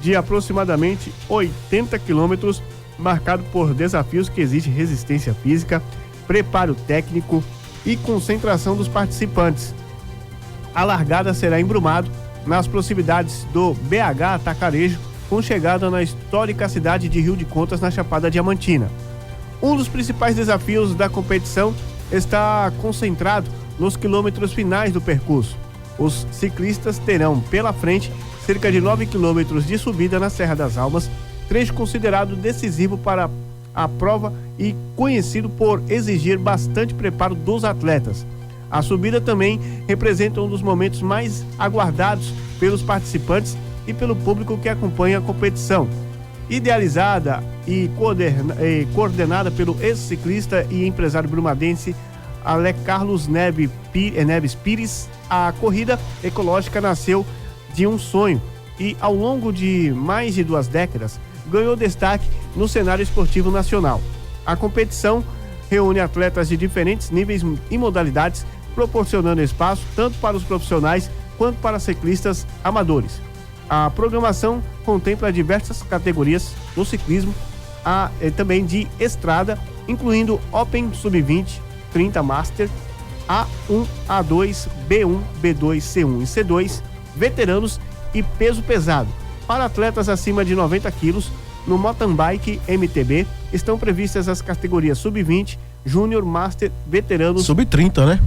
de aproximadamente 80 quilômetros, marcado por desafios que exigem resistência física, preparo técnico e concentração dos participantes. A largada será em Brumado, nas proximidades do BH Atacarejo, com chegada na histórica cidade de Rio de Contas, na Chapada Diamantina. Um dos principais desafios da competição está concentrado nos quilômetros finais do percurso. Os ciclistas terão pela frente cerca de 9 quilômetros de subida na Serra das Almas, trecho considerado decisivo para a prova e conhecido por exigir bastante preparo dos atletas. A subida também representa um dos momentos mais aguardados pelos participantes e pelo público que acompanha a competição. Idealizada e coordenada pelo ex-ciclista e empresário brumadense Ale Carlos Neves Pires, a corrida ecológica nasceu de um sonho e, ao longo de mais de 2 décadas, ganhou destaque no cenário esportivo nacional. A competição reúne atletas de diferentes níveis e modalidades, proporcionando espaço tanto para os profissionais quanto para ciclistas amadores. A programação contempla diversas categorias no ciclismo, também de estrada, incluindo Open Sub-20, 30 Master, A1, A2, B1, B2, C1 e C2, veteranos e peso pesado. Para atletas acima de 90 quilos, no Mountain Bike MTB estão previstas as categorias Sub-20, Júnior, Master, veteranos... Sub-30, né?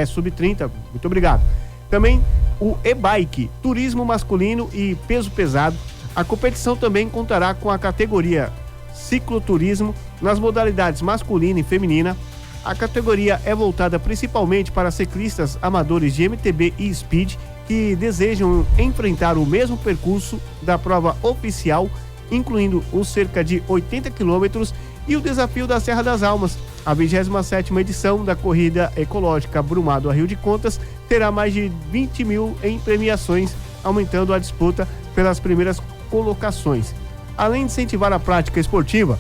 Sub-30, muito obrigado. Também o e-bike, turismo masculino e peso pesado. A competição também contará com a categoria cicloturismo nas modalidades masculina e feminina. A categoria é voltada principalmente para ciclistas amadores de MTB e Speed que desejam enfrentar o mesmo percurso da prova oficial, incluindo os cerca de 80 quilômetros e o desafio da Serra das Almas. A 27ª edição da Corrida Ecológica Brumado a Rio de Contas terá mais de 20 mil em premiações, aumentando a disputa pelas primeiras colocações. Além de incentivar a prática esportiva,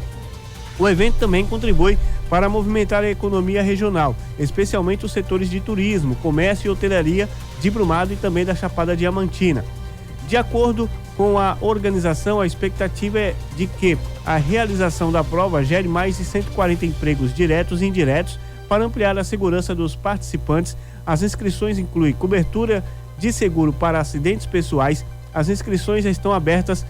o evento também contribui para movimentar a economia regional, especialmente os setores de turismo, comércio e hotelaria de Brumado e também da Chapada Diamantina. De acordo com a organização, a expectativa é de que a realização da prova gere mais de 140 empregos diretos e indiretos para ampliar a segurança dos participantes. As inscrições incluem cobertura de seguro para acidentes pessoais. As inscrições já estão abertas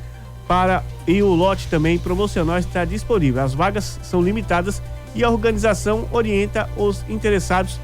e o lote também promocional está disponível. As vagas são limitadas e a organização orienta os interessados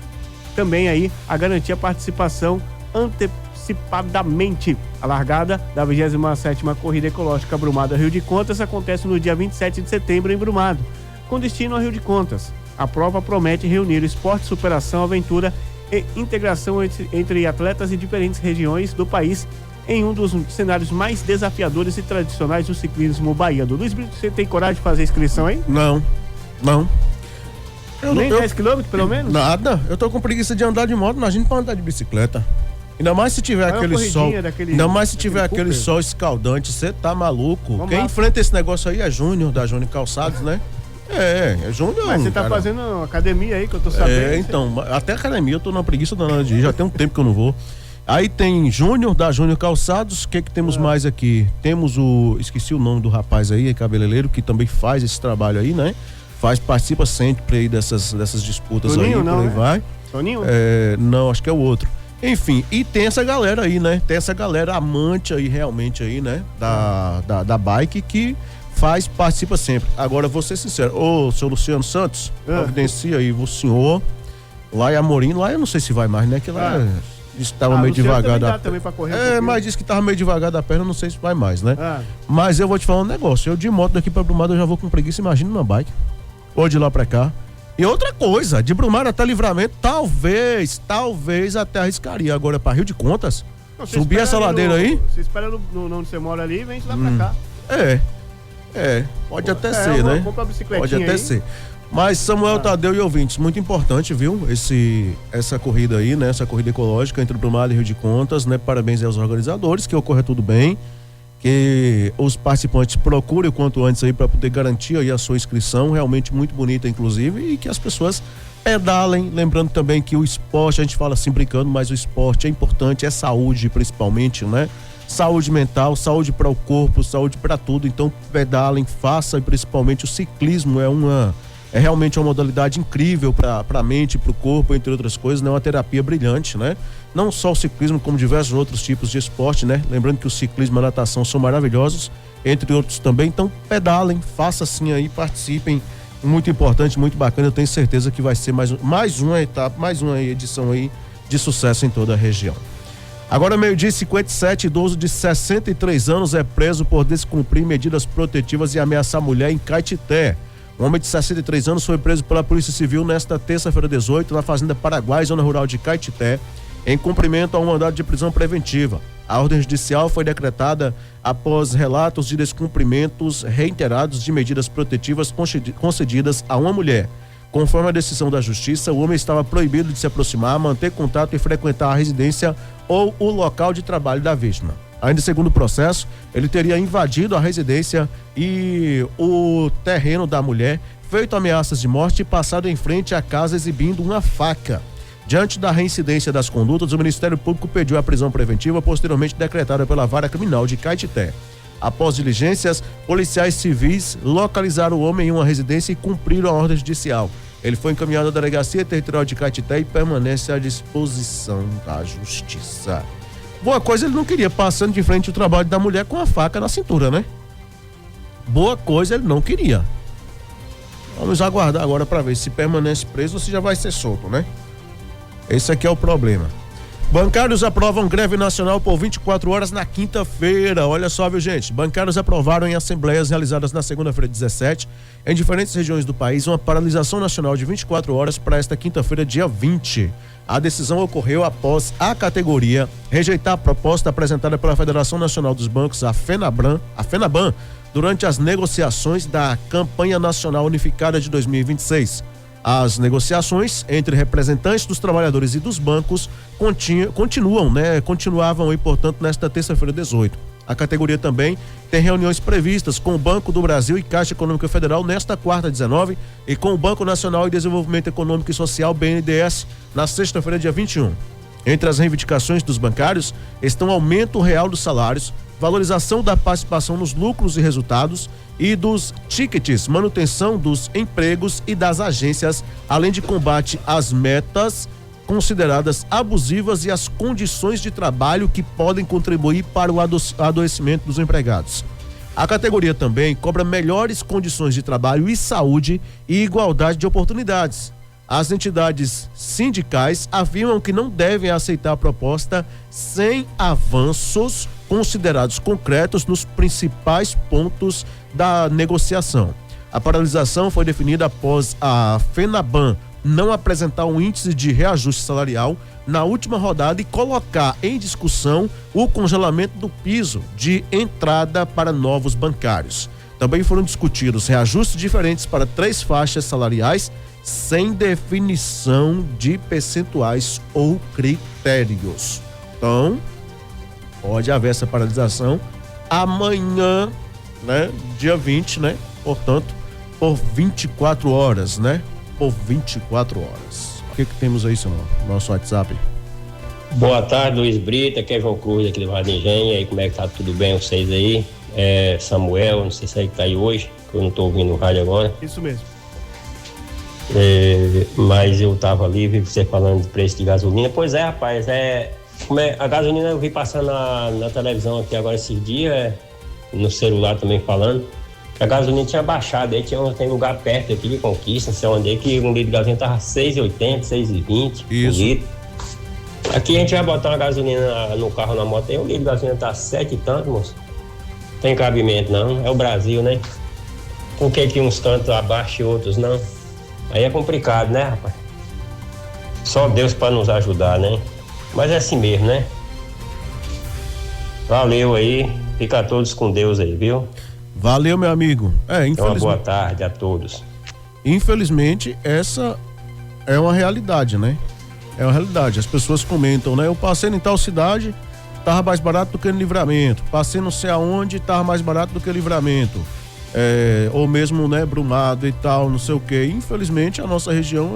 também aí a garantir a participação antecipadamente. A largada da 27ª Corrida Ecológica Brumado a Rio de Contas acontece no dia 27 de setembro em Brumado, com destino a Rio de Contas. A prova promete reunir esporte, superação, aventura e integração entre atletas de diferentes regiões do país em um dos cenários mais desafiadores e tradicionais do ciclismo baiano. Luiz Brito, você tem coragem de fazer inscrição aí? Não. Nem 10 quilômetros, pelo menos? Nada. Eu tô com preguiça de andar de moto, imagina pra andar de bicicleta. Ainda mais se tiver aquele sol. Ainda mais se tiver aquele sol escaldante, você tá maluco. Quem enfrenta esse negócio aí é Júnior, da Júnior Calçados, né? É Júnior. Mas você tá fazendo academia aí, que eu tô sabendo. Então, até academia eu tô na preguiça danada de ir, já tem um tempo que eu não vou. Aí tem Júnior, da Júnior Calçados. O que temos mais aqui? Temos esqueci o nome do rapaz aí, cabeleireiro, que também faz esse trabalho aí, né? Participa sempre aí dessas disputas. Toninho, aí, não, por aí né? vai. Toninho? Não, acho que é o outro. Enfim, e tem essa galera aí, né? Tem essa galera amante aí, realmente aí, né? Da bike que participa sempre. Agora, vou ser sincero, seu Luciano Santos, providencia aí o senhor, lá em Amorim, lá eu não sei se vai mais, né? Que lá disse que tava meio devagar também pra correr mas disse que tava meio devagar da perna, não sei se vai mais, né? Mas eu vou te falar um negócio, eu de moto daqui pra Brumado eu já vou com preguiça, imagina uma bike, ou de lá pra cá. E outra coisa, de Brumário até Livramento, talvez até arriscaria. Agora para Rio de Contas, não, subir essa ladeira aí. Você espera onde você mora ali e vem de lá pra cá. Pode até ser, né? Pode até ser. Mas Samuel Tadeu e ouvintes, muito importante, viu? Essa corrida aí, né? Essa corrida ecológica entre Brumário e Rio de Contas, né? Parabéns aos organizadores, que ocorra tudo bem, que os participantes procurem o quanto antes aí para poder garantir aí a sua inscrição, realmente muito bonita, inclusive, e que as pessoas pedalem, lembrando também que o esporte, a gente fala assim brincando, mas o esporte é importante, é saúde principalmente, né? Saúde mental, saúde para o corpo, saúde para tudo, então pedalem, faça, e principalmente o ciclismo é realmente uma modalidade incrível para a mente, para o corpo, entre outras coisas, né? Uma terapia brilhante, né? Não só o ciclismo, como diversos outros tipos de esporte, né? Lembrando que o ciclismo e a natação são maravilhosos, entre outros também, então pedalem, faça assim aí, participem, muito importante, muito bacana, eu tenho certeza que vai ser mais uma etapa, mais uma edição aí de sucesso em toda a região. Agora, 12h57, idoso de 63 anos é preso por descumprir medidas protetivas e ameaçar mulher em Caetité. Um homem de 63 anos foi preso pela Polícia Civil nesta terça-feira 18, na Fazenda Paraguai, zona rural de Caetité, em cumprimento a um mandado de prisão preventiva. A ordem judicial foi decretada após relatos de descumprimentos reiterados de medidas protetivas concedidas a uma mulher. Conforme a decisão da Justiça, o homem estava proibido de se aproximar, manter contato e frequentar a residência ou o local de trabalho da vítima. Ainda segundo o processo, ele teria invadido a residência e o terreno da mulher, feito ameaças de morte e passado em frente à casa exibindo uma faca. Diante da reincidência das condutas, o Ministério Público pediu a prisão preventiva, posteriormente decretada pela Vara Criminal de Caetité. Após diligências, policiais civis localizaram o homem em uma residência e cumpriram a ordem judicial. Ele foi encaminhado à Delegacia Territorial de Caetité e permanece à disposição da Justiça. Boa coisa, ele não queria passando de frente o trabalho da mulher com a faca na cintura, né? Boa coisa, ele não queria. Vamos aguardar agora para ver se permanece preso ou se já vai ser solto, né? Esse aqui é o problema. Bancários aprovam greve nacional por 24 horas na quinta-feira. Olha só, viu, gente? Bancários aprovaram em assembleias realizadas na segunda-feira 17, em diferentes regiões do país, uma paralisação nacional de 24 horas para esta quinta-feira, dia 20. A decisão ocorreu após a categoria rejeitar a proposta apresentada pela Federação Nacional dos Bancos, a FENABAN, durante as negociações da Campanha Nacional Unificada de 2026. As negociações entre representantes dos trabalhadores e dos bancos continuavam e, portanto, nesta terça-feira 18. A categoria também tem reuniões previstas com o Banco do Brasil e Caixa Econômica Federal nesta quarta 19 e com o Banco Nacional de Desenvolvimento Econômico e Social, BNDES, na sexta-feira, dia 21. Entre as reivindicações dos bancários estão aumento real dos salários, valorização da participação nos lucros e resultados e dos tickets, manutenção dos empregos e das agências, além de combate às metas consideradas abusivas e às condições de trabalho que podem contribuir para o adoecimento dos empregados. A categoria também cobra melhores condições de trabalho e saúde e igualdade de oportunidades. As entidades sindicais afirmam que não devem aceitar a proposta sem avanços considerados concretos nos principais pontos da negociação. A paralisação foi definida após a FENABAN não apresentar um índice de reajuste salarial na última rodada e colocar em discussão o congelamento do piso de entrada para novos bancários. Também foram discutidos reajustes diferentes para 3 faixas salariais sem definição de percentuais ou critérios. Então, pode haver essa paralisação amanhã, né? Dia 20, né? Portanto, por 24 horas, né? Por 24 horas. O que temos aí, senhor? Nosso WhatsApp. Boa tarde, Luiz Brito, aqui é João Cruz, aqui do Jardim Engenho. E aí, como é que tá? Tudo bem vocês aí? Samuel, não sei se é que tá aí hoje, que eu não tô ouvindo o rádio agora. Isso mesmo. Mas eu tava ali, vi você falando de preço de gasolina. Pois é, rapaz, a gasolina eu vi passando na televisão aqui agora esses dias, no celular também falando, que a gasolina tinha baixado, aí tem lugar perto aqui de Conquista, não sei onde, que um litro de gasolina tava 6,80, 6,20 um litro. Aqui a gente vai botar uma gasolina no carro, na moto, aí um litro de gasolina tá 7 e tanto, moço. Tem cabimento não, é o Brasil, né? Por que uns tantos abaixo e outros não? Aí é complicado, né, rapaz? Só Deus para nos ajudar, né? Mas é assim mesmo, né? Valeu aí, fica todos com Deus aí, viu? Valeu, meu amigo. Uma boa tarde a todos. Infelizmente, essa é uma realidade, né? É uma realidade. As pessoas comentam, né? Eu passei em tal cidade, tava mais barato do que no Livramento. Passei não sei aonde, tava mais barato do que o Livramento. Ou mesmo, né, Brumado e tal, não sei o quê. Infelizmente, a nossa região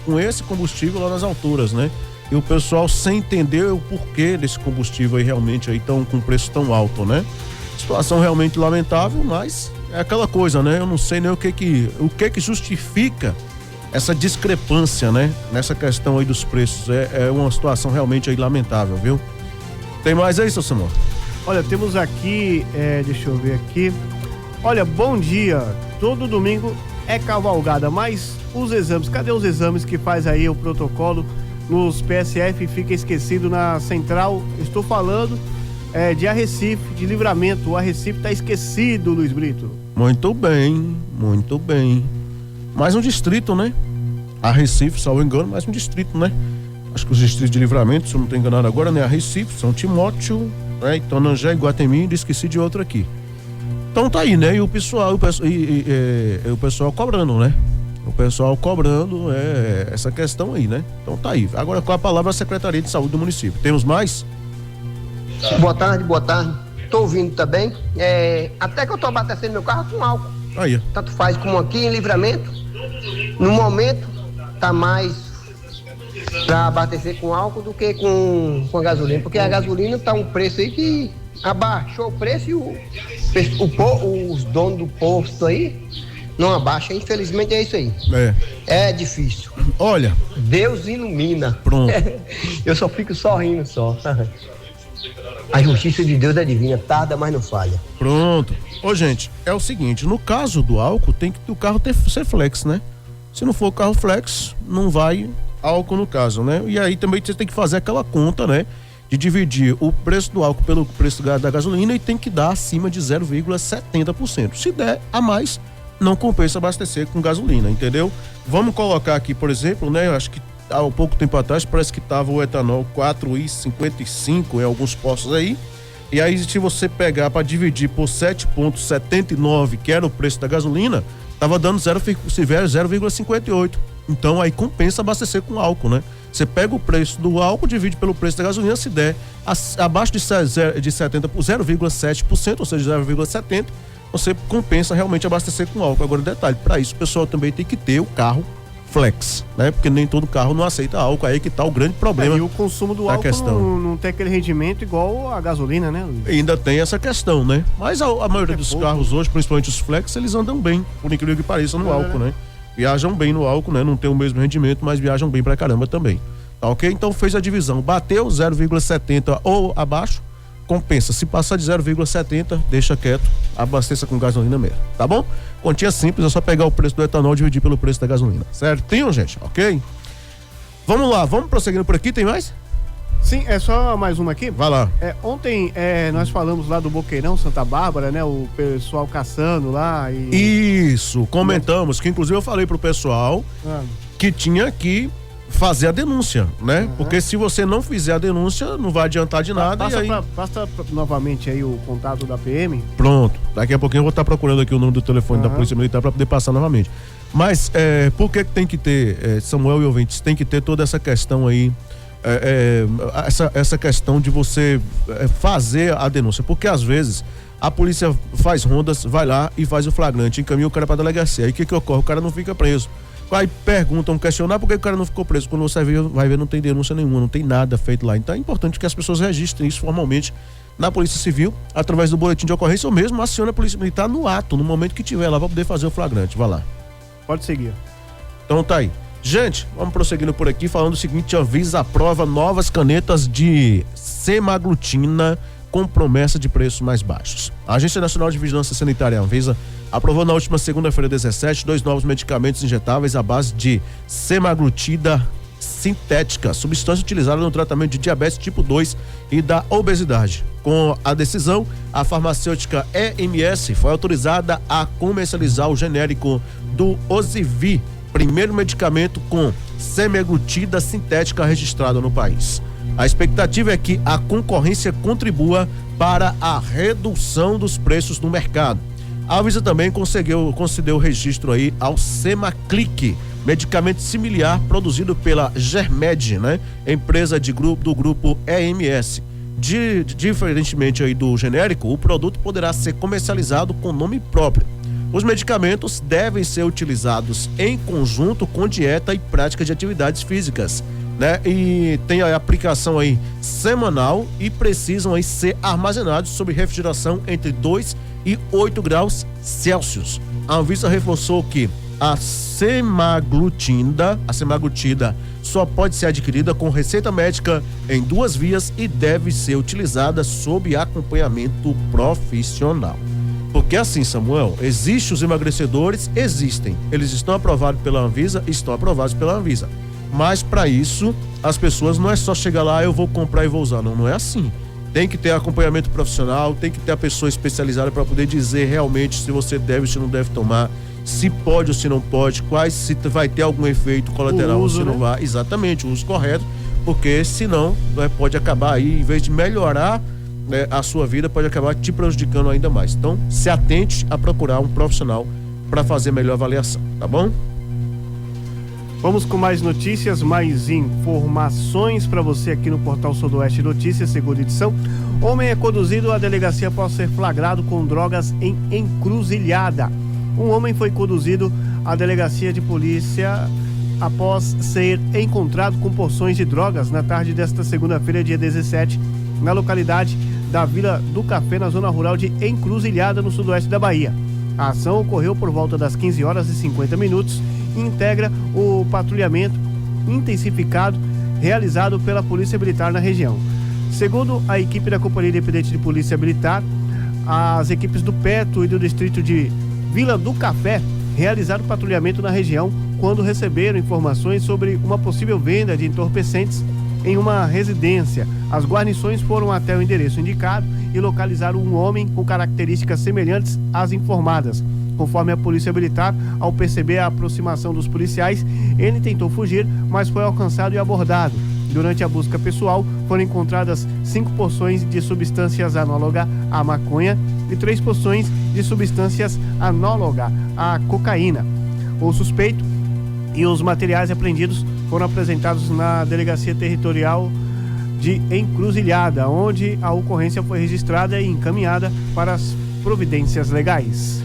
com esse combustível lá nas alturas, né? E o pessoal sem entender o porquê desse combustível aí realmente aí tão com preço tão alto, né? Situação realmente lamentável, mas é aquela coisa, né? Eu não sei nem o que justifica essa discrepância, né? Nessa questão aí dos preços. É uma situação realmente aí lamentável, viu? Tem mais aí, seu Samuel? Olha, temos aqui, deixa eu ver aqui. Olha, bom dia. Todo domingo é cavalgada, mas os exames, cadê os exames que faz aí o protocolo nos PSF? Fica esquecido na central. Estou falando de Arrecife, de Livramento. O Arrecife tá esquecido, Luiz Brito. Muito bem, muito bem. Mais um distrito, né? Arrecife, salvo engano, mais um distrito, né? Acho que os distritos de Livramento, se eu não estou enganado agora, né? Arrecife, São Timóteo, né? Itanangé, Iguatemi, esqueci de outro aqui. Então tá aí, né? E o pessoal cobrando, né? O pessoal cobrando essa questão aí, né? Então tá aí. Agora com a palavra a Secretaria de Saúde do município. Temos mais? Boa tarde. Tô ouvindo também. Até que eu tô abastecendo meu carro com álcool. Aí. Tanto faz como aqui em Livramento. No momento, tá mais pra abastecer com álcool do que com a gasolina. Porque a gasolina tá um preço aí que abaixou o preço e os donos do posto aí não abaixam. Infelizmente é isso aí. É difícil. Olha. Deus ilumina. Pronto. Eu só fico sorrindo só. A justiça de Deus é divina, tarda, mas não falha. Pronto. Ô, gente, é o seguinte, no caso do álcool, tem que o carro ser flex, né? Se não for carro flex, não vai álcool no caso, né? E aí também você tem que fazer aquela conta, né? De dividir o preço do álcool pelo preço da gasolina e tem que dar acima de 0,70%. Se der a mais, não compensa abastecer com gasolina, entendeu? Vamos colocar aqui, por exemplo, né? Eu acho que há um pouco tempo atrás parece que estava o etanol 4,55 em alguns postos aí. E aí se você pegar para dividir por 7,79, que era o preço da gasolina, tava dando 0,58. Então aí compensa abastecer com álcool, né? Você pega o preço do álcool, divide pelo preço da gasolina, se der abaixo de 70, 0,7%, ou seja, 0,70%, você compensa realmente abastecer com álcool. Agora, detalhe, para isso o pessoal também tem que ter o carro flex, né? Porque nem todo carro não aceita álcool, aí que tá o grande problema. E o consumo do álcool não tem aquele rendimento igual a gasolina, né, Luiz? Ainda tem essa questão, né? Mas a maioria dos carros hoje, principalmente os flex, eles andam bem, por incrível que pareça, no álcool, né? Viajam bem no álcool, né? Não tem o mesmo rendimento, mas viajam bem pra caramba também. Tá ok? Então fez a divisão, bateu 0,70 ou abaixo, compensa. Se passar de 0,70, deixa quieto, abasteça com gasolina mesmo, tá bom? Continha simples, é só pegar o preço do etanol e dividir pelo preço da gasolina, certinho, gente? Ok? Vamos lá, vamos prosseguindo por aqui, tem mais? Sim, é só mais uma aqui. Vai lá. Ontem nós falamos lá do Boqueirão, Santa Bárbara, né? O pessoal caçando lá e... Isso, comentamos, que inclusive eu falei pro pessoal que tinha que fazer a denúncia, né? Porque se você não fizer a denúncia, não vai adiantar de nada. Passa novamente aí o contato da PM. Pronto, daqui a pouquinho eu vou estar procurando aqui o número do telefone da Polícia Militar para poder passar novamente. Mas por que tem que ter, Samuel e ouvintes, tem que ter toda essa questão aí, essa questão de você fazer a denúncia? Porque às vezes a polícia faz rondas, vai lá e faz o flagrante, encaminha o cara para a delegacia. Aí o que ocorre? O cara não fica preso. Aí perguntam, questionar por que o cara não ficou preso. Quando você vai ver, não tem denúncia nenhuma, não tem nada feito lá. Então é importante que as pessoas registrem isso formalmente na Polícia Civil, através do boletim de ocorrência, ou mesmo acione a Polícia Militar no ato, no momento que tiver lá, para poder fazer o flagrante. Vai lá. Pode seguir. Então tá aí. Gente, vamos prosseguindo por aqui, falando o seguinte: Anvisa aprova novas canetas de semaglutida com promessa de preços mais baixos. A Agência Nacional de Vigilância Sanitária, Anvisa, aprovou na última segunda-feira, 17, 2 novos medicamentos injetáveis à base de semaglutida sintética, substância utilizada no tratamento de diabetes tipo 2 e da obesidade. Com a decisão, a farmacêutica EMS foi autorizada a comercializar o genérico do Ozivy, primeiro medicamento com semaglutida sintética registrado no país. A expectativa é que a concorrência contribua para a redução dos preços no mercado. A Anvisa também concedeu registro aí ao Semaclic, medicamento similar produzido pela Germed, né? Empresa do grupo EMS. Diferentemente aí do genérico, o produto poderá ser comercializado com nome próprio. Os medicamentos devem ser utilizados em conjunto com dieta e prática de atividades físicas, né? E tem a aplicação aí semanal e precisam aí ser armazenados sob refrigeração entre 2 e 8 graus Celsius. A Anvisa reforçou que a semaglutida só pode ser adquirida com receita médica em 2 vias e deve ser utilizada sob acompanhamento profissional. Porque assim, Samuel, existem os emagrecedores, existem. Eles estão aprovados pela Anvisa, Mas para isso, as pessoas não é só chegar lá, eu vou comprar e vou usar. Não é assim. Tem que ter acompanhamento profissional, tem que ter a pessoa especializada para poder dizer realmente se você deve ou se não deve tomar, se pode ou se não pode, se vai ter algum efeito colateral ou se não vai. Exatamente, o uso correto, porque senão pode acabar aí, em vez de melhorar a sua vida, pode acabar te prejudicando ainda mais. Então, se atente a procurar um profissional para fazer melhor avaliação, tá bom? Vamos com mais notícias, mais informações para você aqui no Portal Sudoeste Notícias, segunda edição. Homem é conduzido à delegacia após ser flagrado com drogas em Encruzilhada. Um homem foi conduzido à delegacia de polícia após ser encontrado com porções de drogas na tarde desta segunda-feira, dia 17, na localidade da Vila do Café, na zona rural de Encruzilhada, no sudoeste da Bahia. A ação ocorreu por volta das 15 horas e 50 minutos e integra o patrulhamento intensificado realizado pela Polícia Militar na região. Segundo a equipe da Companhia Independente de Polícia Militar, as equipes do PETO e do distrito de Vila do Café realizaram patrulhamento na região quando receberam informações sobre uma possível venda de entorpecentes em uma residência. As guarnições foram até o endereço indicado e localizaram um homem com características semelhantes às informadas. Conforme a Polícia Militar, ao perceber a aproximação dos policiais, ele tentou fugir, mas foi alcançado e abordado. Durante a busca pessoal, foram encontradas 5 porções de substâncias análogas à maconha e 3 porções de substâncias análogas à cocaína. O suspeito e os materiais apreendidos foram apresentados na Delegacia Territorial de Encruzilhada, onde a ocorrência foi registrada e encaminhada para as providências legais.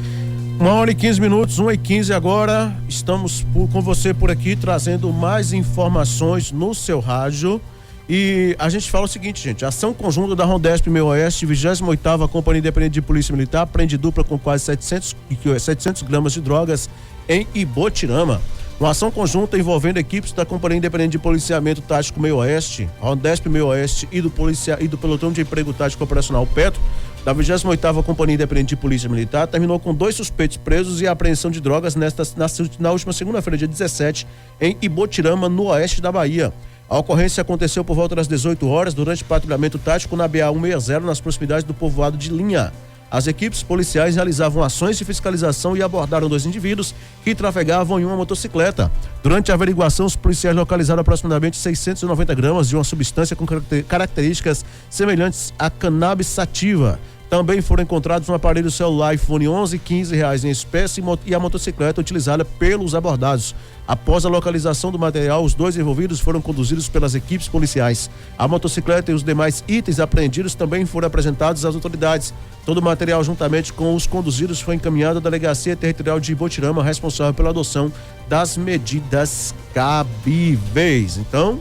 1h15, 1h15 agora, estamos com você por aqui trazendo mais informações no seu rádio e a gente fala o seguinte, gente, ação conjunta da Rondesp Meio Oeste, 28ª Companhia Independente de Polícia Militar, prende dupla com quase 700 gramas de drogas em Ibotirama. Uma ação conjunta envolvendo equipes da Companhia Independente de Policiamento Tático Meio Oeste, Rondesp Meio Oeste e do Pelotão de Emprego Tático Operacional PETO, da 28ª Companhia Independente de Polícia Militar, terminou com 2 suspeitos presos e a apreensão de drogas na última segunda-feira, dia 17, em Ibotirama, no oeste da Bahia. A ocorrência aconteceu por volta das 18 horas durante patrulhamento tático na BA-160, nas proximidades do povoado de Linha. As equipes policiais realizavam ações de fiscalização e abordaram 2 indivíduos que trafegavam em uma motocicleta. Durante a averiguação, os policiais localizaram aproximadamente 690 gramas de uma substância com características semelhantes à cannabis sativa. Também foram encontrados um aparelho celular iPhone 11, R$15 em espécie e a motocicleta utilizada pelos abordados. Após a localização do material, os 2 envolvidos foram conduzidos pelas equipes policiais. A motocicleta e os demais itens apreendidos também foram apresentados às autoridades. Todo o material, juntamente com os conduzidos, foi encaminhado à Delegacia Territorial de Ibotirama, responsável pela adoção das medidas cabíveis. Então,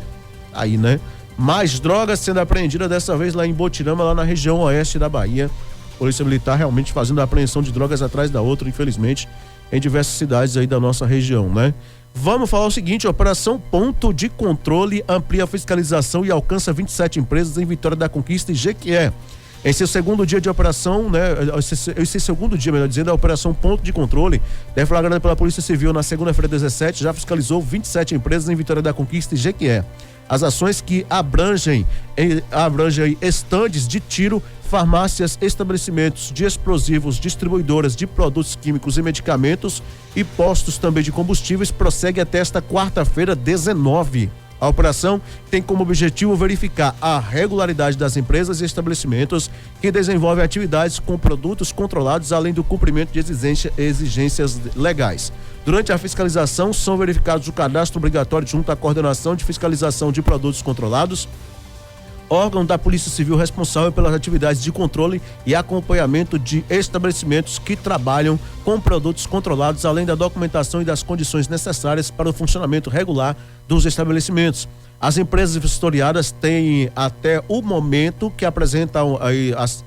aí, né? Mais drogas sendo apreendidas, dessa vez lá em Ibotirama, lá na região oeste da Bahia. Polícia Militar realmente fazendo a apreensão de drogas atrás da outra, infelizmente, em diversas cidades aí da nossa região, né? Vamos falar o seguinte, a Operação Ponto de Controle amplia a fiscalização e alcança 27 empresas em Vitória da Conquista e Jequié. Em seu segundo dia de operação, melhor dizendo, a Operação Ponto de Controle, deflagrada pela Polícia Civil na segunda-feira 17, já fiscalizou 27 empresas em Vitória da Conquista e Jequié. As ações que abrangem estandes de tiro, farmácias, estabelecimentos de explosivos, distribuidoras de produtos químicos e medicamentos e postos também de combustíveis prossegue até esta quarta-feira, 19. A operação tem como objetivo verificar a regularidade das empresas e estabelecimentos que desenvolvem atividades com produtos controlados, além do cumprimento de exigências legais. Durante a fiscalização, são verificados o cadastro obrigatório junto à Coordenação de Fiscalização de Produtos Controlados, órgão da Polícia Civil responsável pelas atividades de controle e acompanhamento de estabelecimentos que trabalham com produtos controlados, além da documentação e das condições necessárias para o funcionamento regular dos estabelecimentos. As empresas vistoriadas têm até o momento que apresentam,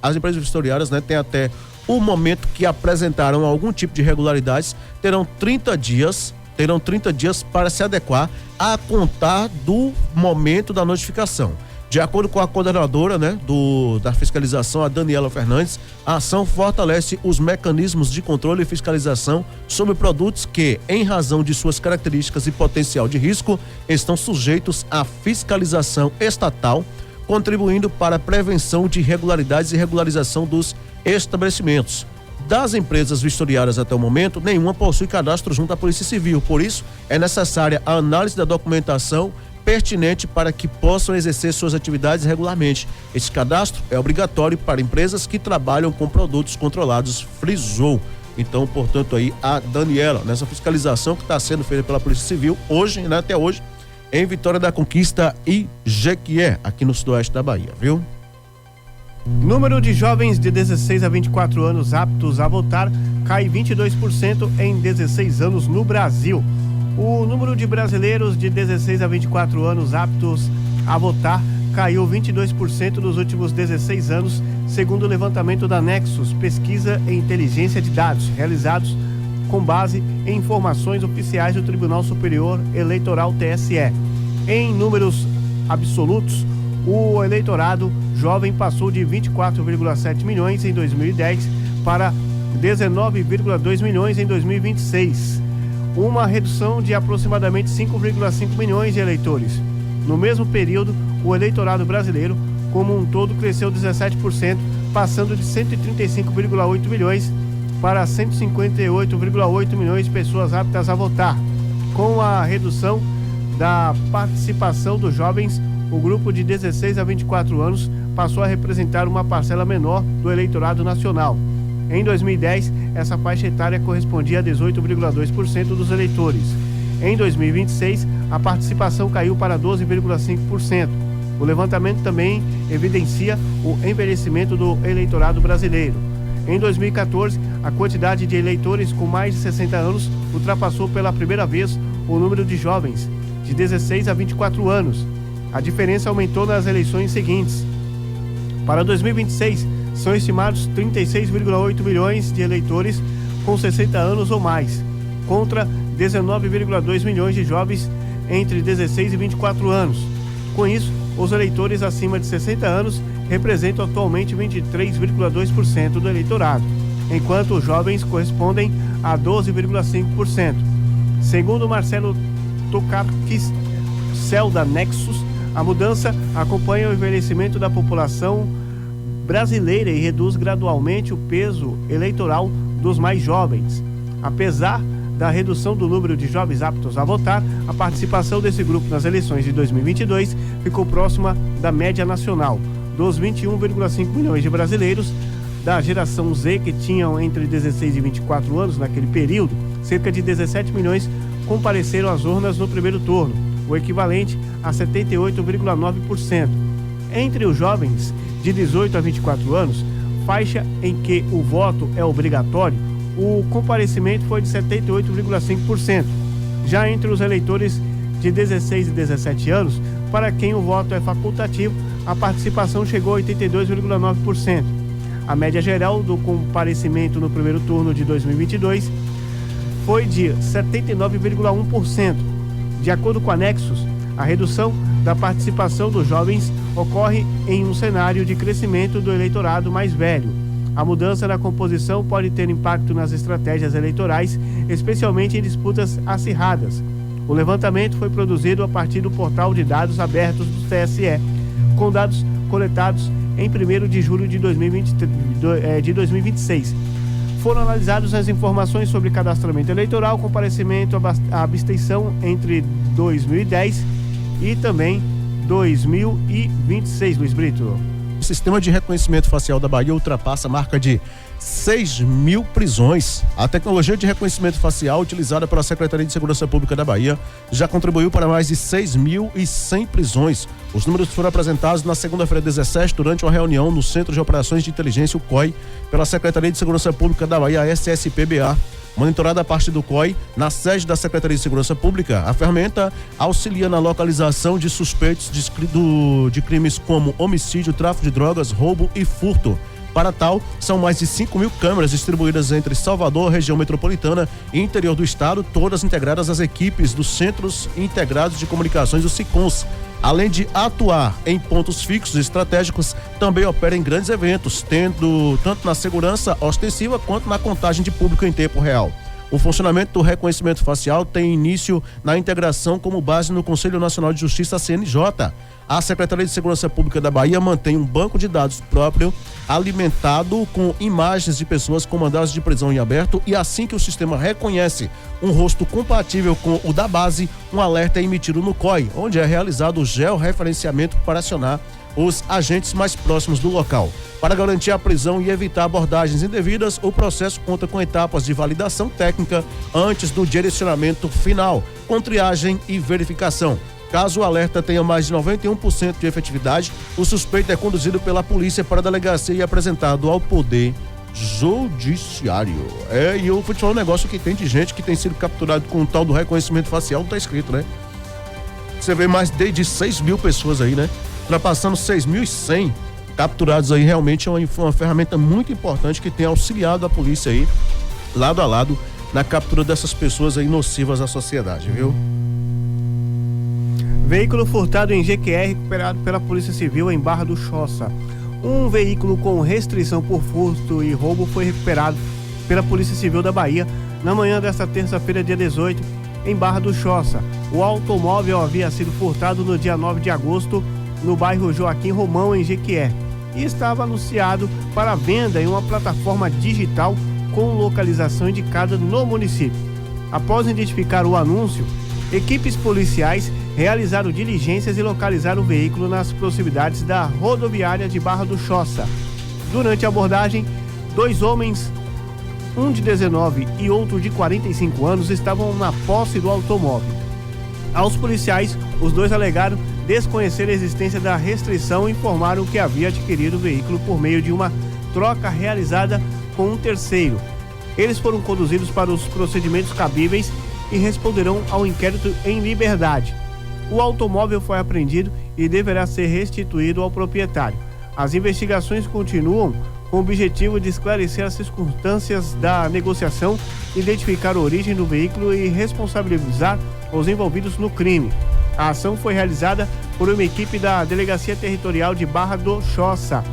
as empresas vistoriadas, né, têm até o momento que apresentaram algum tipo de irregularidades, terão 30 dias para se adequar a contar do momento da notificação. De acordo com a coordenadora, né, da fiscalização, a Daniela Fernandes, a ação fortalece os mecanismos de controle e fiscalização sobre produtos que, em razão de suas características e potencial de risco, estão sujeitos à fiscalização estatal, contribuindo para a prevenção de irregularidades e regularização dos estabelecimentos. Das empresas vistoriadas até o momento, nenhuma possui cadastro junto à Polícia Civil. Por isso, é necessária a análise da documentação pertinente para que possam exercer suas atividades regularmente. Esse cadastro é obrigatório para empresas que trabalham com produtos controlados, frisou. Então, portanto, aí a Daniela, nessa fiscalização que está sendo feita pela Polícia Civil hoje, né, até hoje, em Vitória da Conquista e Jequié, aqui no sudoeste da Bahia, viu? Número de jovens de 16 a 24 anos aptos a votar cai 22% em 16 anos no Brasil. O número de brasileiros de 16 a 24 anos aptos a votar caiu 22% nos últimos 16 anos, segundo o levantamento da Nexus, pesquisa em inteligência de dados, realizados com base em informações oficiais do Tribunal Superior Eleitoral TSE. Em números absolutos, o eleitorado jovem passou de 24,7 milhões em 2010 para 19,2 milhões em 2026. Uma redução de aproximadamente 5,5 milhões de eleitores. No mesmo período, o eleitorado brasileiro, como um todo, cresceu 17%, passando de 135,8 milhões para 158,8 milhões de pessoas aptas a votar. Com a redução da participação dos jovens, o grupo de 16 a 24 anos passou a representar uma parcela menor do eleitorado nacional. Em 2010, essa faixa etária correspondia a 18,2% dos eleitores. Em 2026, a participação caiu para 12,5%. O levantamento também evidencia o envelhecimento do eleitorado brasileiro. Em 2014, a quantidade de eleitores com mais de 60 anos ultrapassou pela primeira vez o número de jovens de 16 a 24 anos. A diferença aumentou nas eleições seguintes. Para 2026, são estimados 36,8 milhões de eleitores com 60 anos ou mais, contra 19,2 milhões de jovens entre 16 e 24 anos. Com isso, os eleitores acima de 60 anos representam atualmente 23,2% do eleitorado, enquanto os jovens correspondem a 12,5%. Segundo Marcelo Tokarczuk, da Nexus, a mudança acompanha o envelhecimento da população brasileira e reduz gradualmente o peso eleitoral dos mais jovens. Apesar da redução do número de jovens aptos a votar, a participação desse grupo nas eleições de 2022 ficou próxima da média nacional. Dos 21,5 milhões de brasileiros da geração Z que tinham entre 16 e 24 anos naquele período, cerca de 17 milhões compareceram às urnas no primeiro turno, o equivalente a 78,9%. Entre os jovens de 18 a 24 anos, faixa em que o voto é obrigatório, o comparecimento foi de 78,5%. Já entre os eleitores de 16 e 17 anos, para quem o voto é facultativo, a participação chegou a 82,9%. A média geral do comparecimento no primeiro turno de 2022 foi de 79,1%. De acordo com a Nexus, a redução da participação dos jovens ocorre em um cenário de crescimento do eleitorado mais velho. A mudança na composição pode ter impacto nas estratégias eleitorais, especialmente em disputas acirradas. O levantamento foi produzido a partir do portal de dados abertos do TSE, com dados coletados em 1º de julho de 2026. Foram analisadas as informações sobre cadastramento eleitoral, comparecimento à abstenção entre 2010 e também 2026, Luiz Brito. O sistema de reconhecimento facial da Bahia ultrapassa a marca de 6.000 prisões. A tecnologia de reconhecimento facial utilizada pela Secretaria de Segurança Pública da Bahia já contribuiu para mais de 6.100 prisões. Os números foram apresentados na segunda-feira 17, durante uma reunião no Centro de Operações de Inteligência, o COI, pela Secretaria de Segurança Pública da Bahia, a SSPBA. Monitorada a parte do COI na sede da Secretaria de Segurança Pública, a ferramenta auxilia na localização de suspeitos de crimes como homicídio, tráfico de drogas, roubo e furto. Para tal, são mais de 5.000 câmeras distribuídas entre Salvador, região metropolitana e interior do estado, todas integradas às equipes dos Centros Integrados de Comunicações, os SICOMs. Além de atuar em pontos fixos e estratégicos, também opera em grandes eventos, tendo tanto na segurança ostensiva quanto na contagem de público em tempo real. O funcionamento do reconhecimento facial tem início na integração como base no Conselho Nacional de Justiça, CNJ. A Secretaria de Segurança Pública da Bahia mantém um banco de dados próprio, alimentado com imagens de pessoas com mandados de prisão em aberto, e assim que o sistema reconhece um rosto compatível com o da base, um alerta é emitido no COI, onde é realizado o georreferenciamento para acionar os agentes mais próximos do local. Para garantir a prisão e evitar abordagens indevidas, o processo conta com etapas de validação técnica antes do direcionamento final, com triagem e verificação. Caso o alerta tenha mais de 91% de efetividade, o suspeito é conduzido pela polícia para a delegacia e apresentado ao Poder Judiciário. E eu vou te falar um negócio que tem de gente que tem sido capturado com o tal do reconhecimento facial, não tá escrito, né? Você vê mais de 6.000 pessoas aí, né? Ultrapassando 6.100 capturados aí. Realmente é uma ferramenta muito importante que tem auxiliado a polícia aí, lado a lado, na captura dessas pessoas aí nocivas à sociedade, viu? Veículo furtado em Jequié recuperado pela Polícia Civil em Barra do Choça. Um veículo com restrição por furto e roubo foi recuperado pela Polícia Civil da Bahia na manhã desta terça-feira, dia 18, em Barra do Choça. O automóvel havia sido furtado no dia 9 de agosto no bairro Joaquim Romão, em Jequié, e estava anunciado para venda em uma plataforma digital com localização indicada no município. Após identificar o anúncio, equipes policiais realizaram diligências e localizaram o veículo nas proximidades da rodoviária de Barra do Choça. Durante a abordagem, 2 homens, um de 19 e outro de 45 anos, estavam na posse do automóvel. Aos policiais, os 2 alegaram desconhecer a existência da restrição e informaram que havia adquirido o veículo por meio de uma troca realizada com um terceiro. Eles foram conduzidos para os procedimentos cabíveis e responderão ao inquérito em liberdade. O automóvel foi apreendido e deverá ser restituído ao proprietário. As investigações continuam com o objetivo de esclarecer as circunstâncias da negociação, identificar a origem do veículo e responsabilizar os envolvidos no crime. A ação foi realizada por uma equipe da Delegacia Territorial de Barra do Choça,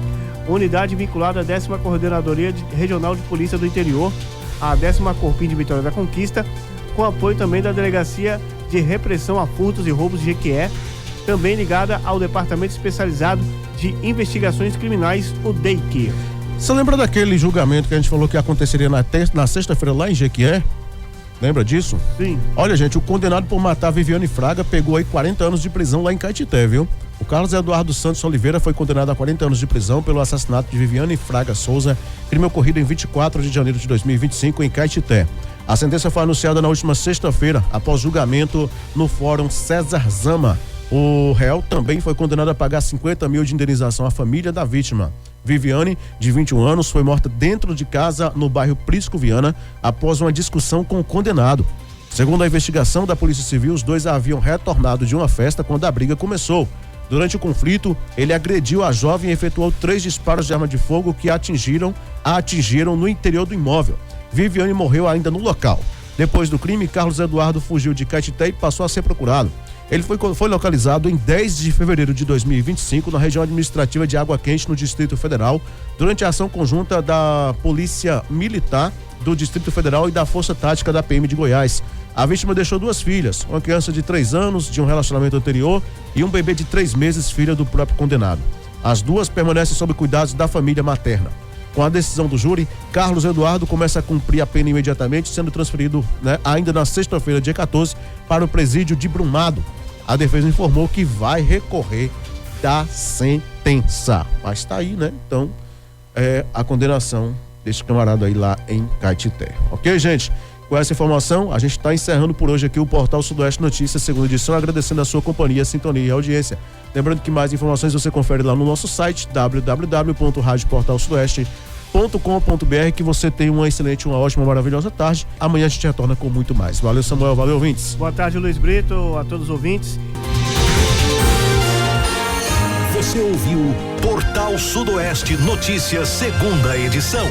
unidade vinculada à 10ª Coordenadoria Regional de Polícia do Interior, a 10ª Corpim de Vitória da Conquista, com apoio também da Delegacia de Repressão a Furtos e Roubos de Jequié, também ligada ao Departamento Especializado de Investigações Criminais, o DEIC. Você lembra daquele julgamento que a gente falou que aconteceria na sexta-feira lá em Jequié? Lembra disso? Sim. Olha, gente, o condenado por matar Viviane Fraga pegou aí 40 anos de prisão lá em Caetité, viu? O Carlos Eduardo Santos Oliveira foi condenado a 40 anos de prisão pelo assassinato de Viviane Fraga Souza, crime ocorrido em 24 de janeiro de 2025 em Caetité. A sentença foi anunciada na última sexta-feira, após julgamento no Fórum César Zama. O réu também foi condenado a pagar 50 mil de indenização à família da vítima. Viviane, de 21 anos, foi morta dentro de casa no bairro Prisco Viana após uma discussão com o condenado. Segundo a investigação da Polícia Civil, os 2 haviam retornado de uma festa quando a briga começou. Durante o conflito, ele agrediu a jovem e efetuou 3 disparos de arma de fogo que a atingiram no interior do imóvel. Viviane morreu ainda no local. Depois do crime, Carlos Eduardo fugiu de Caetité e passou a ser procurado. Ele foi localizado em 10 de fevereiro de 2025 na região administrativa de Água Quente, no Distrito Federal, durante a ação conjunta da Polícia Militar do Distrito Federal e da Força Tática da PM de Goiás. A vítima deixou 2 filhas, uma criança de 3 anos de um relacionamento anterior e um bebê de 3 meses, filha do próprio condenado. As duas permanecem sob cuidados da família materna. Com a decisão do júri, Carlos Eduardo começa a cumprir a pena imediatamente, sendo transferido, ainda na sexta-feira, dia 14, para o presídio de Brumado. A defesa informou que vai recorrer da sentença. Mas está aí, né? Então, a condenação desse camarada aí lá em Caetité. Ok, gente? Com essa informação, a gente está encerrando por hoje aqui o Portal Sudoeste Notícias, segunda edição, agradecendo a sua companhia, sintonia e audiência. Lembrando que mais informações você confere lá no nosso site, www.radioportalsudoeste.com.br, que você tem uma excelente, uma ótima, maravilhosa tarde. Amanhã a gente retorna com muito mais. Valeu, Samuel. Valeu, ouvintes. Boa tarde, Luiz Brito, a todos os ouvintes. Você ouviu Portal Sudoeste Notícias, segunda edição.